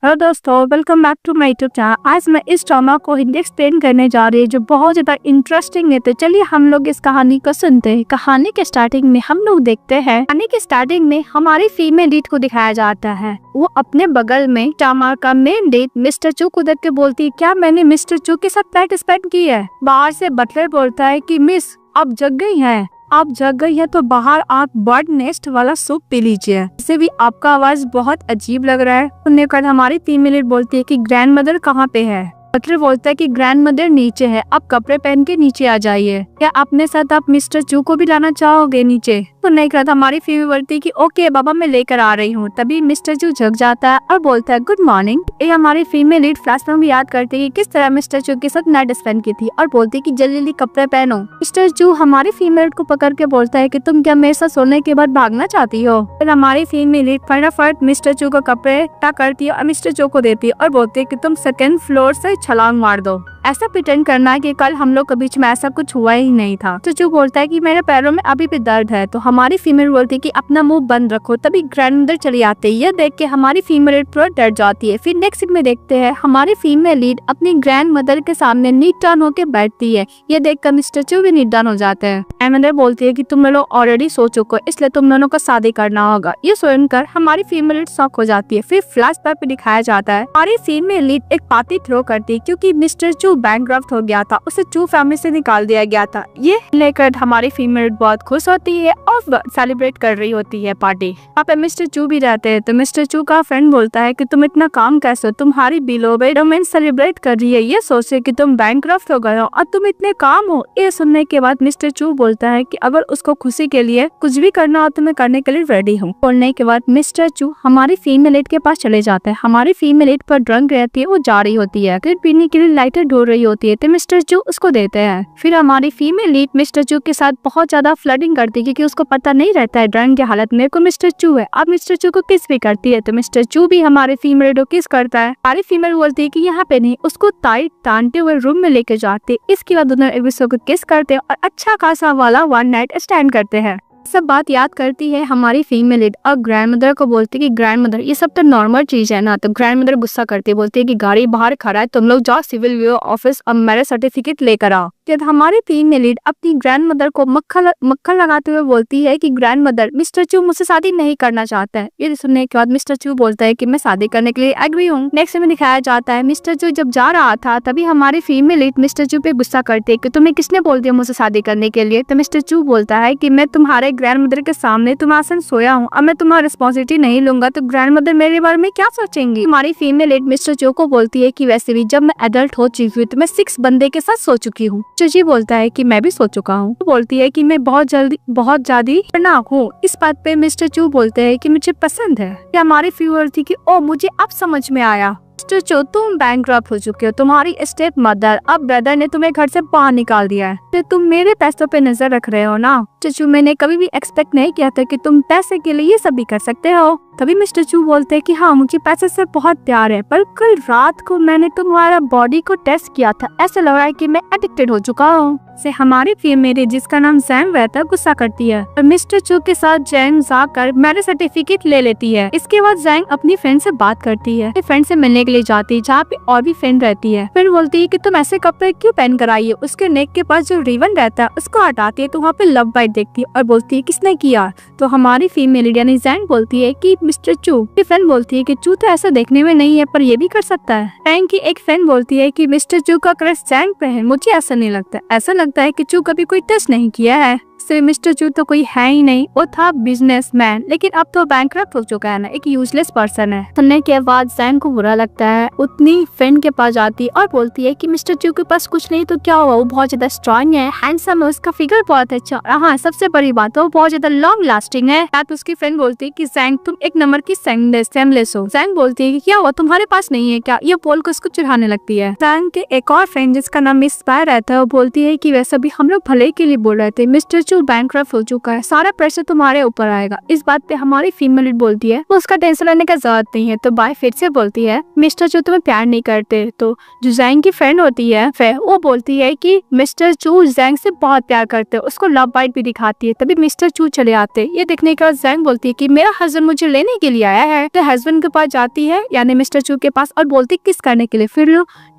Hello दोस्तों, welcome back to my YouTube channel. आज मैं इस ड्रामा को हिंदी एक्सप्लेन करने जा रही हूँ जो बहुत ज्यादा इंटरेस्टिंग है। तो चलिए हम लोग इस कहानी को सुनते हैं। कहानी के स्टार्टिंग में हम लोग देखते हैं, कहानी के स्टार्टिंग में हमारी फीमेल लीड को दिखाया जाता है। वो अपने बगल में ड्रामा का मेन लीड मिस्टर चू को देख के बोलती है, क्या मैंने मिस्टर चू के साथ नाइट स्पेंड की है। बाहर से बटलर बोलता है कि मिस आप जग गई हैं, आप जग गई है तो बाहर आप बर्ड नेस्ट वाला सूप पी लीजिए। इससे भी आपका आवाज बहुत अजीब लग रहा है। सुनने के बाद हमारी फीमेल लीड बोलती है कि ग्रैंड मदर कहाँ पे है। बटलर बोलता है कि ग्रैंड मदर नीचे है, आप कपड़े पहन के नीचे आ जाइए। क्या अपने साथ आप मिस्टर चू को भी लाना चाहोगे नीचे। तो नहीं करता हमारी फीमेल बोलती है कि ओके बाबा मैं लेकर आ रही हूँ। तभी मिस्टर चू जग जाता है और बोलता है गुड मॉर्निंग। ये हमारी फीमेल लीड फ्लैशबैक में याद करती है कि किस तरह मिस्टर चू के साथ नाइट स्पेंड की थी और बोलती है कि जल्दी जल्दी कपड़े पहनो। मिस्टर चू हमारी फीमेल को पकड़ के बोलता है कि तुम क्या मेरे साथ सोने के बाद भागना चाहती हो। फिर हमारी फीमेल लीड फटाफट मिस्टर चू को कपड़े पैक करती है और मिस्टर चू को देती है और बोलती है कि तुम सेकंड फ्लोर से छलांग मार दो। ऐसा प्रिटेंड करना है कि कल हम लोग के बीच में ऐसा कुछ हुआ ही नहीं था। तो चू बोलता है कि मेरे पैरों में अभी भी दर्द है। तो हमारी फीमेल बोलती है कि अपना मुंह बंद रखो। तभी ग्रैंडमदर चली आती है। यह देख के हमारी फीमेल लीड पूरा डर जाती है। फिर नेक्स्ट सीन में देखते हैं हमारी फीमेल लीड अपनी ग्रैंड मदर के सामने नीट डाउन होकर बैठती है। ये देखकर मिस्टर चू भी नीट डाउन हो जाते हैं। ग्रैंडमदर बोलती है कि तुम लोग ऑलरेडी सो चुके हो, इसलिए तुम दोनों को शादी करना होगा। ये सुनकर हमारी फीमेल लीड शॉक हो जाती है। फिर फ्लैशबैक पे दिखाया जाता है हमारी फीमेल लीड एक पार्टी थ्रो करती है क्योंकि मिस्टर चू बैंकक्रप्ट हो गया था, उसे चू फैमिली से निकाल दिया गया था। ये लेकर हमारी फीमेल बहुत खुश होती है और सेलिब्रेट कर रही होती है पार्टी। यहाँ पे मिस्टर चू भी रहते हैं। तो मिस्टर चू का फ्रेंड बोलता है कि तुम इतना काम कैसे हो, तुम्हारी बिलोवेड रोमांस सेलिब्रेट कर रही है, ये सोचे कि तुम बैंकक्रप्ट हो गए हो और तुम इतने काम हो। ये सुनने के बाद मिस्टर चू बोलता है कि अगर उसको खुशी के लिए कुछ भी करना हो तो मैं करने के लिए रेडी हूँ। बोलने के बाद मिस्टर चू हमारी फीमेल लीड के पास चले जाते हैं। हमारी फीमेल लीड पर ड्रंक रहती है, वो जा रही होती है, फिर पीने के लिए लाइटर ढूंढ रही होती है। तो मिस्टर चू उसको देते हैं। फिर हमारी फीमेल लीड मिस्टर चू के साथ बहुत ज्यादा फ्लर्टिंग करती है क्योंकि उसको पता नहीं रहता है ड्रंक की हालत में को मिस्टर चू है। अब मिस्टर चू को किस भी करती है। तो मिस्टर चू भी हमारे फीमेल लीड को किस करता है। हमारी फीमेल बोलती है कि यहाँ पे नहीं, उसको टाइट टानते हुए रूम में लेके जाते। इसके बाद दोनों एक दूसरे को किस करते हैं और अच्छा खासा वाला वन नाइट स्टैंड करते हैं। सब बात याद करती है हमारी फीमेल लीड और ग्रैंड मदर को बोलती है कि ग्रैंड मदर ये सब तो नॉर्मल चीज है ना। तो ग्रैंड मदर गुस्सा करती है, बोलती है कि गाड़ी बाहर खड़ा है, तुम लोग जाओ सिविल व्यू ऑफिस और मैरिज सर्टिफिकेट लेकर आओ। जब हमारी फीमेल लीड अपनी ग्रैंड मदर को मक्खन लगाते हुए बोलती है कि ग्रैंड मदर मिस्टर चू मुझसे शादी नहीं करना चाहता है। ये सुनने के बाद मिस्टर चू बोलता है कि मैं शादी करने के लिए एग्री हूँ। नेक्स्ट में दिखाया जाता है मिस्टर चू जब जा रहा था तभी हमारी फीमेल लीड मिस्टर चू पे गुस्सा करती है कि तुम्हें किसने बोल दिया मुझसे शादी करने के लिए। तो मिस्टर चू बोलता है कि मैं तुम्हारे ग्रैंड मदर के सामने तुम्हारे साथ सोया हूँ और मैं तुम्हारी रिस्पॉन्सिबिलिटी नहीं लूंगा तो ग्रैंड मदर मेरे बारे में क्या सोचेंगी। हमारी फीमेल लीड मिस्टर चू को बोलती है कि वैसे भी जब मैं एडल्ट हो चुकी हूँ तो मैं 6 बंदे के साथ सो चुकी हूँ। चूजी बोलता है कि मैं भी सो चुका हूँ। बोलती है कि मैं बहुत ज्यादा खतरनाक हूँ। इस बात पे मिस्टर चू बोलते हैं कि मुझे पसंद है। हमारी फीमेल थी कि ओ मुझे अब समझ में आया मिस्टर चू तुम बैंकक्रप्ट हो चुके हो, तुम्हारी स्टेप मदर अब ब्रदर ने तुम्हें घर से बाहर निकाल दिया है, तो तुम मेरे पैसों पे नजर रख रहे हो ना। चू मैंने कभी भी एक्सपेक्ट नहीं किया था कि तुम पैसे के लिए ये सब भी कर सकते हो। तभी मिस्टर चू बोलते हैं कि हाँ मुझे पैसे से बहुत प्यार है, पर कल रात को मैंने तुम्हारा बॉडी को टेस्ट किया था, ऐसा लग रहा है कि मैं एडिक्टेड हो चुका हूँ। से हमारी फीमेल जिसका नाम जैंग रहता है गुस्सा करती है और मिस्टर चू के साथ जैंग जाकर मैरिज सर्टिफिकेट ले लेती है। इसके बाद जैंग अपनी फ्रेंड से बात करती है, फ्रेंड से मिलने के लिए जाती है जहाँ पे और भी फ्रेंड रहती है। फिर बोलती है कि तुम ऐसे कपड़े क्यों पहन कर आई है। उसके नेक के पास जो रिबन रहता है उसको हटाती है तो वहाँ पे लव बाइट देखती है और बोलती है किसने किया। तो हमारी फीमेल यानी जैंग बोलती है कि मिस्टर चू। फ्रेंड बोलती है कि चू तो ऐसा देखने में नहीं है पर ये भी कर सकता है। जैंग की एक फ्रेंड बोलती है कि मिस्टर चू का क्रश जैंग पे है, मुझे ऐसा नहीं लगता, ऐसा लगता है कि चू कभी कोई टेस्ट नहीं किया है। मिस्टर चू तो कोई है ही नहीं, वो था बिजनेसमैन, लेकिन अब तो बैंकक्रप्ट हो चुका है ना, एक यूजलेस पर्सन है। सुनने के बाद जैंग को बुरा लगता है, उतनी फ्रेंड के पास जाती और बोलती है कि मिस्टर चू के पास कुछ नहीं तो क्या हुआ, वो बहुत ज्यादा स्ट्रॉन्ग है, हैंडसम है, उसका फिगर बहुत अच्छा, हाँ सबसे बड़ी बात है वो बहुत ज्यादा लॉन्ग लास्टिंग है। उसकी फ्रेंड बोलती है कि जैंग तुम एक नंबर की सेमलेस हो। जैंग बोलती है कि क्या हुआ तुम्हारे पास नहीं है क्या, ये बोल कर उसको चिढ़ाने लगती है। जैंग के एक और फ्रेंड जिसका नाम मिस पायर रहता है वो बोलती है कि वैसे भी हम लोग भले के लिए बोल रहे थे, मिस्टर चू बैंकक्रप्ट हो चुका है, सारा प्रेशर तुम्हारे ऊपर आएगा। इस बात पे हमारी फीमेल लीड बोलती है वो उसका टेंशन लेने का जरूरत नहीं है। तो बाय फिर से बोलती है मिस्टर चू तुम्हें प्यार नहीं करते। तो जो जैंग की फ्रेंड होती है फिर वो बोलती है कि मिस्टर चू जैंग से बहुत प्यार करते हैं, उसको लव बाइट भी दिखाती है। तभी मिस्टर चू चले आते। ये देखने के बाद जैंग बोलती है कि मेरा हस्बैंड मुझे लेने के लिए आया है। तो हस्बैंड के पास जाती है यानी मिस्टर चू के पास और बोलती किस करने के लिए। फिर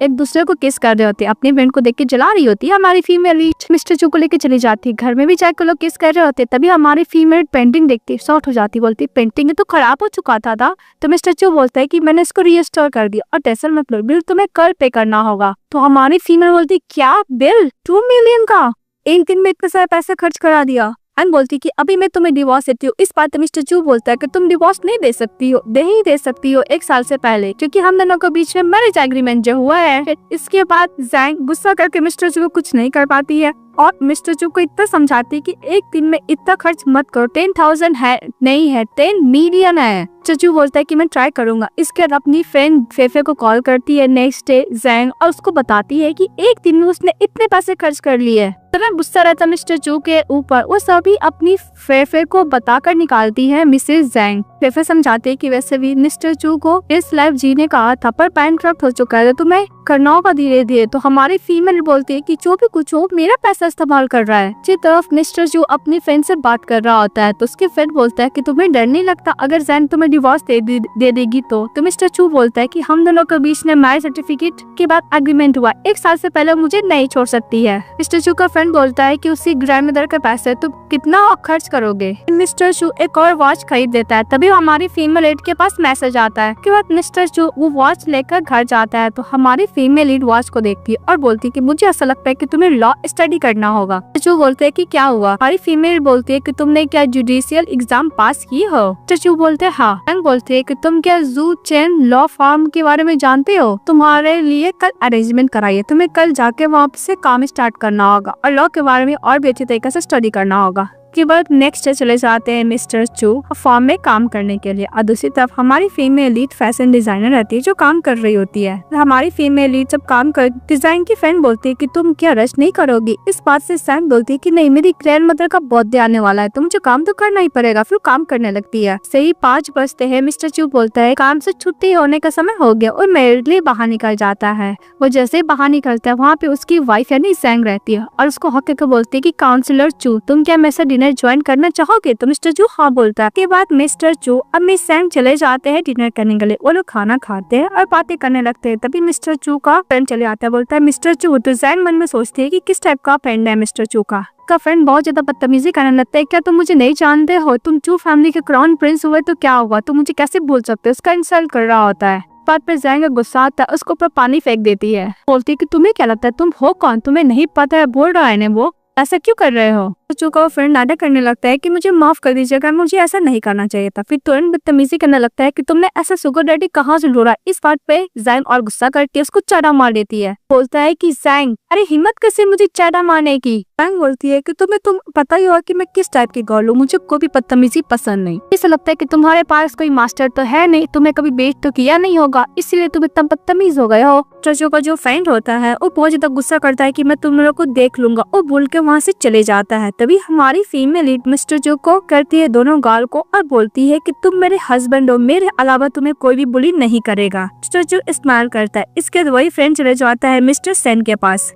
एक दूसरे को किस कर रहे होते, अपनी फ्रेंड को देख के जला रही होती है। हमारी फीमेल लीड मिस्टर चू को लेके चली जाती है। घर में भी जाकर लोग किस कर रहे होते, तभी हमारी फीमेल पेंटिंग देखती है, शॉर्ट हो जाती, बोलती पेंटिंग तो खराब हो चुका था। तो मिस्टर चू बोलता है कि मैंने इसको रीस्टोर कर दिया और टेंशन मत लो, बिल तुम्हें कल पे करना होगा। तो हमारी फीमेल बोलती क्या बिल 2 मिलियन का, एक दिन में इतने सारे पैसे खर्च करा दिया। एंड बोलती कि अभी मैं तुम्हें डिवोर्स देती हूँ। इस बात मिस्टर चू बोलता है कि तुम डिवोर्स नहीं दे सकती हो, नहीं दे सकती हो 1 साल से पहले, क्योंकि हम दोनों के बीच में मैरिज एग्रीमेंट जो हुआ है। फिर इसके बाद जैंग गुस्सा करके मिस्टर चू को कुछ नहीं कर पाती है और मिस्टर चू को इतना समझाती है कि एक दिन में इतना खर्च मत करो, 10,000 है नहीं है 10 मिलियन है। चचू बोलता है कि मैं ट्राई करूंगा। इसके बाद अपनी फ्रेंड फेफे को कॉल करती है नेक्स्ट डे जैंग और उसको बताती है कि एक दिन में उसने इतने पैसे खर्च कर लिए। इतना गुस्सा रहता मिस्टर चू के ऊपर, वो सभी अपनी फेफे को बताकर निकालती है मिसेस जैंग। फेफे समझाते है कि वैसे भी मिस्टर चू को इस लाइफ जीने का था पर बैंकक्रप्ट हो चुका है, तो मैं करना होगा धीरे धीरे। तो हमारी फीमेल बोलती है कि जो भी कुछ हो मेरा पैसा इस्तेमाल कर रहा है। दूसरी तरफ मिस्टर चू अपनी फ्रेंड से बात कर रहा होता है। तो उसके फ्रेंड बोलता है कि तुम्हें डर नहीं लगता अगर जैन तुम्हें डिवोर्स दे देगी तो मिस्टर चू बोलता है कि हम दोनों के बीच में मैरिज सर्टिफिकेट के बाद एग्रीमेंट हुआ, 1 साल से पहले मुझे नहीं छोड़ सकती है। मिस्टर चू का फ्रेंड बोलता है कि उसी ग्रैंडमदर का पैसा तुम कितना खर्च करोगे। मिस्टर चू एक और वॉच खरीद देता है। तभी हमारी फीमेल लीड के पास मैसेज आता है। उसके बाद मिस्टर चू वो वॉच लेकर घर जाता है। तो हमारी फीमेल लीड वॉच को देखती है और बोलती है कि मुझे ऐसा लगता है कि तुम्हें लॉ स्टडी करना होगा। चू बोलते हैं कि क्या हुआ। हमारी फीमेल बोलती है कि तुमने क्या जुडिशियल एग्जाम पास की हो। चू बोलते हैं हाँ। बोलते हैं कि तुम क्या जू चेन लॉ फॉर्म के बारे में जानते हो, तुम्हारे लिए कल अरेंजमेंट कराइए, तुम्हें कल जाके वहाँ से काम स्टार्ट करना होगा और लॉ के बारे में और भी अच्छी तरीके से स्टडी करना होगा। के बाद नेक्स्ट डे चले जाते हैं मिस्टर चू फॉर्म में काम करने के लिए। और दूसरी तरफ हमारी फीमेल लीड फैशन डिजाइनर रहती है जो काम कर रही होती है। हमारी फीमेल लीड जब काम कर डिजाइन की फ्रेंड बोलती है कि तुम क्या रश नहीं करोगी। इस बात से सैम बोलती है कि नहीं मेरी ग्रैंड मदर का बर्थडे आने वाला है तो मुझे काम तो करना ही पड़ेगा। फिर काम करने लगती है। सही 5 बजते हैं। मिस्टर चू बोलता है काम से छुट्टी होने का समय हो गया और मेरे लिए बाहर निकल जाता है। वो जैसे ही बाहर निकलता है वहाँ पे उसकी वाइफ यानी सैंग रहती है और उसको हक के बोलती है कि काउंसलर चू तुम क्या मेरे डिनर ज्वाइन करना चाहोगे। तो मिस्टर चू हाँ बोलता है। के बाद मिस्टर चू अब मिस सैंग चले जाते हैं डिनर करने के लिए। वो लोग खाना खाते हैं और बातें करने लगते हैं। तभी मिस्टर चू का फ्रेंड चले आता है। बोलता है मिस्टर चू। तो सैंग मन में सोचती है कि किस टाइप का फ्रेंड है मिस्टर चू का फ्रेंड बहुत ज्यादा बदतमीजी करने लगता है। क्या तुम मुझे नहीं जानते हो, तुम चू फैमिली के क्राउन प्रिंस हुए तो क्या हुआ, तुम मुझे कैसे बोल सकते हो। उसका इंसल्ट कर रहा होता है। बात पे जाएंगे गुस्सा आता है, उसको ऊपर पानी फेंक देती है। बोलती है कि तुम्हें क्या लगता है तुम हो कौन, तुम्हें नहीं पता है, बोल रहा है वो ऐसा क्यों कर रहे हो। चू का फ्रेंड नाटक करने लगता है कि मुझे माफ कर दीजिएगा, मुझे ऐसा नहीं करना चाहिए था। फिर तुरंत बदतमीजी करने लगता है कि तुमने ऐसा सुगर डैडी कहाँ से ढूंढा। इस बात पे जैंग और गुस्सा करके उसको चाटा मार देती है। बोलता है कि जैंग अरे हिम्मत कैसे मुझे चाटा मारने की। जैंग बोलती है कि तुम पता ही होगा कि मैं किस टाइप की गर्ल हूँ, मुझे कोई भी बदतमीजी पसंद नहीं। ऐसा लगता है कि तुम्हारे पास कोई मास्टर तो है नहीं, तुम्हें कभी बेट तो किया नहीं होगा, इसीलिए तुम इतना बदतमीज हो गए हो। चचो का जो फ्रेंड होता है वो बहुत ज्यादा गुस्सा करता है कि मैं तुम लोगों को देख लूंगा और बोल के वहाँ से चले जाता है। तभी हमारी फीमेल लीड मिस्टर जो को करती है दोनों गाल को और बोलती है कि तुम मेरे हस्बैंड हो, मेरे अलावा तुम्हें कोई भी बुली नहीं करेगा। मिस्टर जो स्माइल करता है। इसके बाद वही फ्रेंड चले जाता है मिस्टर सेन के पास।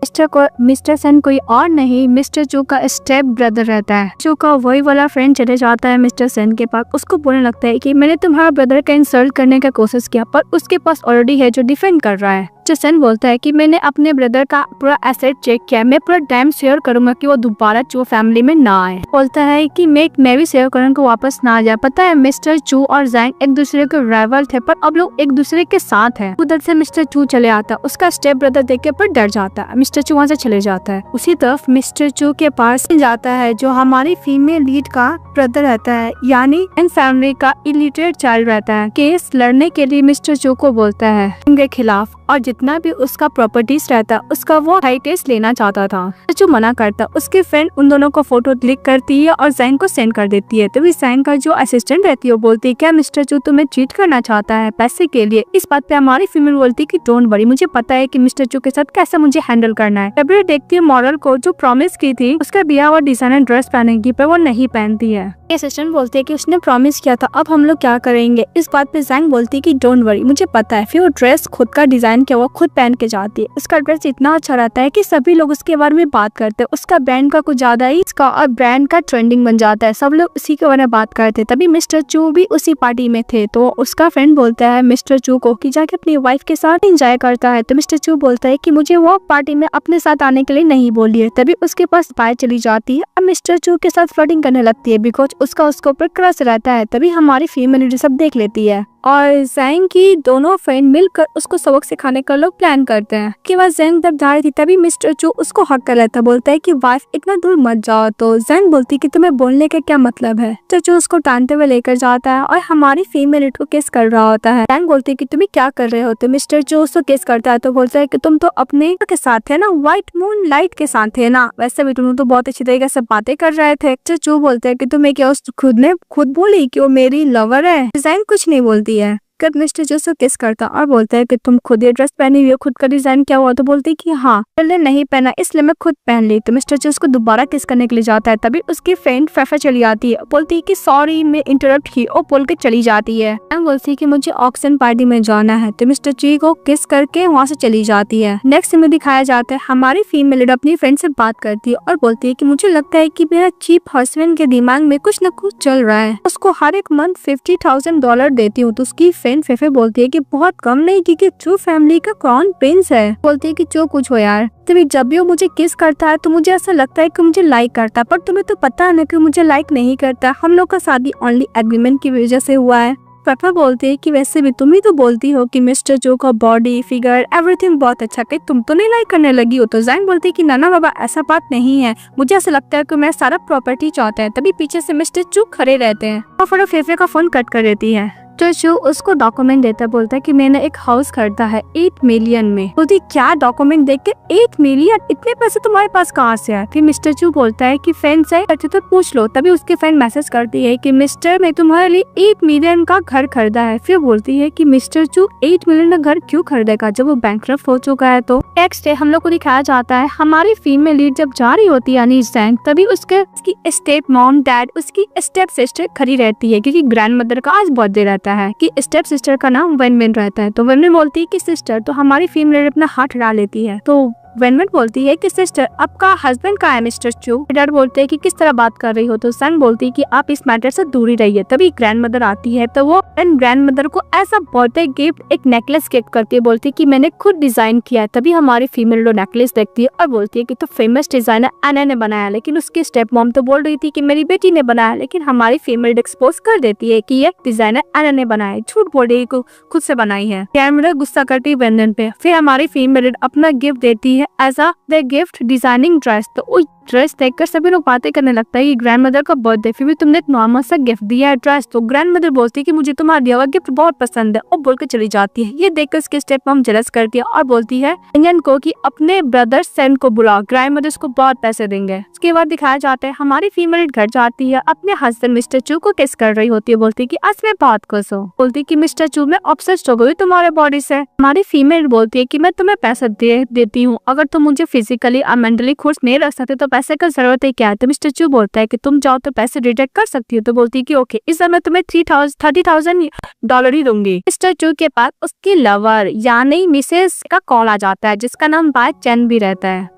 मिस्टर सेन कोई और नहीं मिस्टर जो का स्टेप ब्रदर रहता है। जो का वही वाला फ्रेंड चले जाता है मिस्टर सेन के पास। उसको बोलने लगता है कि मैंने तुम्हारा ब्रदर का इंसल्ट करने का कोशिश किया पर उसके पास ऑलरेडी है जो डिफेंड कर रहा है। सेन बोलता है कि मैंने अपने ब्रदर का पूरा एसेट चेक किया, मैं पूरा डैम शेयर करूंगा कि वो दोबारा चू फैमिली में ना आए। बोलता है कि मैं भी शेयर करूंगा वापस ना आ जाए। पता है मिस्टर चू और जैंग एक दूसरे के राइवल थे पर अब लोग एक दूसरे के साथ हैं। उधर से मिस्टर चू चले आता है। उसका स्टेप ब्रदर देख के पर डर जाता है। मिस्टर चू वहाँ से चले जाता है। उसी तरफ मिस्टर चू के पास जाता है जो हमारी फीमेल लीड का ब्रदर रहता है, यानी इन फैमिली का इलिटरेट चाइल्ड रहता है। केस लड़ने के लिए मिस्टर चू को बोलता है उनके खिलाफ, और जितना भी उसका प्रॉपर्टीज रहता उसका वो हाई टेस्ट लेना चाहता था। जो मना करता, उसकी फ्रेंड उन दोनों को फोटो क्लिक करती है और जैंग को सेंड कर देती है। तभी जैंग का जो असिस्टेंट रहती है वो बोलती है क्या मिस्टर चू तुम्हें चीट करना चाहता है पैसे के लिए। इस बात पे हमारी फीमेल बोलती है कि डोंट वरी, मुझे पता है कि मिस्टर चू के साथ कैसे मुझे हैंडल करना है। तभी देखती है मॉडल को जो प्रॉमिस की थी उसका ब्याह और डिजाइनर ड्रेस पहनेगी, पर वो नहीं पहनती है। असिस्टेंट बोलते है कि उसने प्रॉमिस किया था, अब हम लोग क्या करेंगे। इस बात पे जैंग बोलती है कि डोंट वरी, मुझे पता है। फिर वो ड्रेस खुद का डिजाइन किया वो खुद पहन के जाती है। उसका ड्रेस इतना अच्छा रहता है कि सभी लोग उसके बारे में बात करते हैं। उसका ब्रांड का कुछ ज्यादा ही इसका और ब्रांड का ट्रेंडिंग बन जाता है, सब लोग उसी के बारे में बात करते हैं। तभी मिस्टर चू भी उसी पार्टी में थे, तो उसका फ्रेंड बोलता है मिस्टर चू को कि जाके अपनी वाइफ के साथ एंजॉय करता है। तो मिस्टर चू बोलता है कि मुझे वो पार्टी में अपने साथ आने के लिए नहीं बोली है। तभी उसके पास बाय चली जाती है और मिस्टर चू के साथ फ्लर्टिंग करने लगती है, बिकॉज उसका उसके ऊपर क्रश रहता है। तभी हमारी फीमेल लीडर सब देख लेती है और जैंग की दोनों फ्रेंड मिलकर उसको सबक सिखाने का लोग प्लान करते हैं। कि वह जैंग तब जा रही थी, तभी मिस्टर चू उसको हक कर लेता, बोलता है कि वाइफ इतना दूर मत जाओ। तो जैंग बोलती कि तुम्हें बोलने का क्या मतलब है। मिस्टर चू उसको टानते हुए लेकर जाता है और हमारी फीमेल लीडर को किस कर रहा होता है। जैंग बोलती है कि तुम्हें क्या कर रहे हो। तो मिस्टर चू उसको किस करता है, तो बोलता है कि तुम तो अपने के साथ थे ना, व्हाइट मून लाइट के साथ थे ना, वैसे भी तुम तो बहुत अच्छी तरीके से बातें कर रहे थे। मिस्टर चू बोलते है कि तुम्हें क्या उस खुद ने खुद बोली कि वो मेरी लवर है। जैंग कुछ नहीं बोलती है। मिस्टर जो किस करता और बोलता है कि तुम खुद ये ड्रेस पहनी हुई हो, खुद का डिजाइन क्या हुआ। तो बोलती है कि हाँ मैंने नहीं पहना इसलिए मैं खुद पहन ली। तो मिस्टर जो उसको दोबारा किस करने के लिए जाता है, तभी उसकी फ्रेंड फेफा चली आती है, बोलती है कि सॉरी मैं इंटरप्ट की, और बोल के चली जाती है। बोलती है कि मुझे ऑक्शन पार्टी में जाना है। तो मिस्टर जी को किस करके वहाँ से चली जाती है। नेक्स्ट में दिखाया जाता है हमारी फीमेल लीडर अपनी फ्रेंड से बात करती है और बोलती है कि मुझे लगता है कि मेरा चीप हस्बैंड के दिमाग में कुछ न कुछ चल रहा है, उसको हर एक मंथ $50,000 देती हूँ। तो उसकी फ्रेंड फेफे बोलती है कि बहुत कम नहीं, क्योंकि चू फैमिली का क्राउन प्रिंस है। बोलती है कि जो कुछ हो यार, तभी जब भी वो मुझे किस करता है तो मुझे ऐसा लगता है कि मुझे लाइक करता है, पर तुम्हें तो पता है ना कि मुझे लाइक नहीं करता। हम लोग का शादी ओनली एग्रीमेंट की वजह से हुआ है। पापा बोलते हैं कि वैसे भी तुम ही तो बोलती हो कि मिस्टर जो का बॉडी फिगर एवरीथिंग बहुत अच्छा, कहीं तुम तो नहीं लाइक करने लगी हो। तो जैंग बोलती है कि नाना बाबा ऐसा बात नहीं है, मुझे ऐसा लगता है कि मैं सारा प्रॉपर्टी चाहता है। तभी पीछे से मिस्टर चू खड़े रहते हैं और फिर फेफे का फोन कट कर देती है। तो जो उसको डॉक्यूमेंट देता है, बोलता है कि मैंने एक हाउस खरीदा है 8 मिलियन में। बोलती क्या डॉक्यूमेंट देख के 8 मिलियन, इतने पैसे तुम्हारे पास कहाँ से आए। फिर मिस्टर चू बोलता है कि फ्रेंड से अच्छे तो पूछ लो। तभी उसके फ्रेंड मैसेज करती है कि मिस्टर मैं तुम्हारे लिए 8 मिलियन का घर खरीदा है। फिर बोलती है कि मिस्टर चू 8 मिलियन का घर क्यों खरीदेगा जब वो बैंकरप्ट हो चुका है। तो नेक्स्ट डे हम लोग को दिखाया जाता है हमारी फीमेल लीड जब जा रही होती है यानी जैंग, तभी उसकी स्टेप मॉम डैड उसकी स्टेप सिस्टर खड़ी रहती है, क्योंकि ग्रैंड मदर का आज बर्थडे रहता है कि स्टेप सिस्टर का नाम वेनमिन रहता है। तो वेनमिन बोलती है कि सिस्टर, तो हमारी फीमेल अपना हाथ हटा लेती है। तो वेनमिन बोलती है कि सिस्टर आपका हस्बैंड का है मिस्टर चू। डैड बोलते हैं कि किस तरह बात कर रही हो। तो सन बोलती है कि आप इस मैटर से दूर ही रहिए। तभी ग्रैंड मदर आती है, तो वो ग्रैंड मदर को ऐसा बर्थडे गिफ्ट एक नेकलेस गिफ्ट करती है, बोलती है कि मैंने खुद डिजाइन किया है। तभी हमारी फीमेल लो नेकलेस देखती है और बोलती है कि तो फेमस डिजाइनर एना ने बनाया, लेकिन उसकी स्टेप मॉम तो बोल रही थी कि मेरी बेटी ने बनाया, लेकिन हमारी फीमेल एक्सपोज कर देती है कि ये डिजाइनर एना ने बनाया, झूठ बोल रही को खुद से बनाई है। कैमरा गुस्सा करती है वेंडन पे। फिर हमारी फीमेल अपना गिफ्ट देती है as a gift designing dress. तो ड्रेस देखकर सभी लोग बातें करने लगता है कि ग्रैंड मदर का बर्थडे, फिर भी तुमने एक नॉर्मल सा गिफ्ट दिया है ड्रेस। तो ग्रैंड मदर बोलती है कि मुझे तुम्हारा दिया हुआ गिफ्ट बहुत पसंद है और बोल के चली जाती है। ये देखकर उसके स्टेप मॉम जेलस करती है और बोलती है इंजन को कि अपने ब्रदर सेन को बुलाओ, ग्रैंड मदर को बहुत पैसे देंगे। उसके बाद दिखाया जाता है हमारी फीमेल घर जाती है, अपने हस्बैंड मिस्टर चू को किस कर रही होती है, बोलती है कि आज मैं बात खुश हूँ। बोलती है कि मिस्टर चू मैं ऑब्सेस्ड हो गई तुम्हारे बॉडी से। हमारी फीमेल बोलती है कि मैं तुम्हें पैसा देती हूँ, अगर तुम मुझे फिजिकली और मेंटली खुश नहीं रख सकते तो पैसे का जरूरत है क्या है। तो मिस्टर चू बोलता है कि तुम जाओ तो पैसे डिडक्ट कर सकती हो। तो बोलती है कि ओके, इस समय तुम्हें $30,000 ही दूंगी। मिस्टर चू के पास उसकी लवर यानी मिसेस का कॉल आ जाता है, जिसका नाम बाय चैन भी रहता है।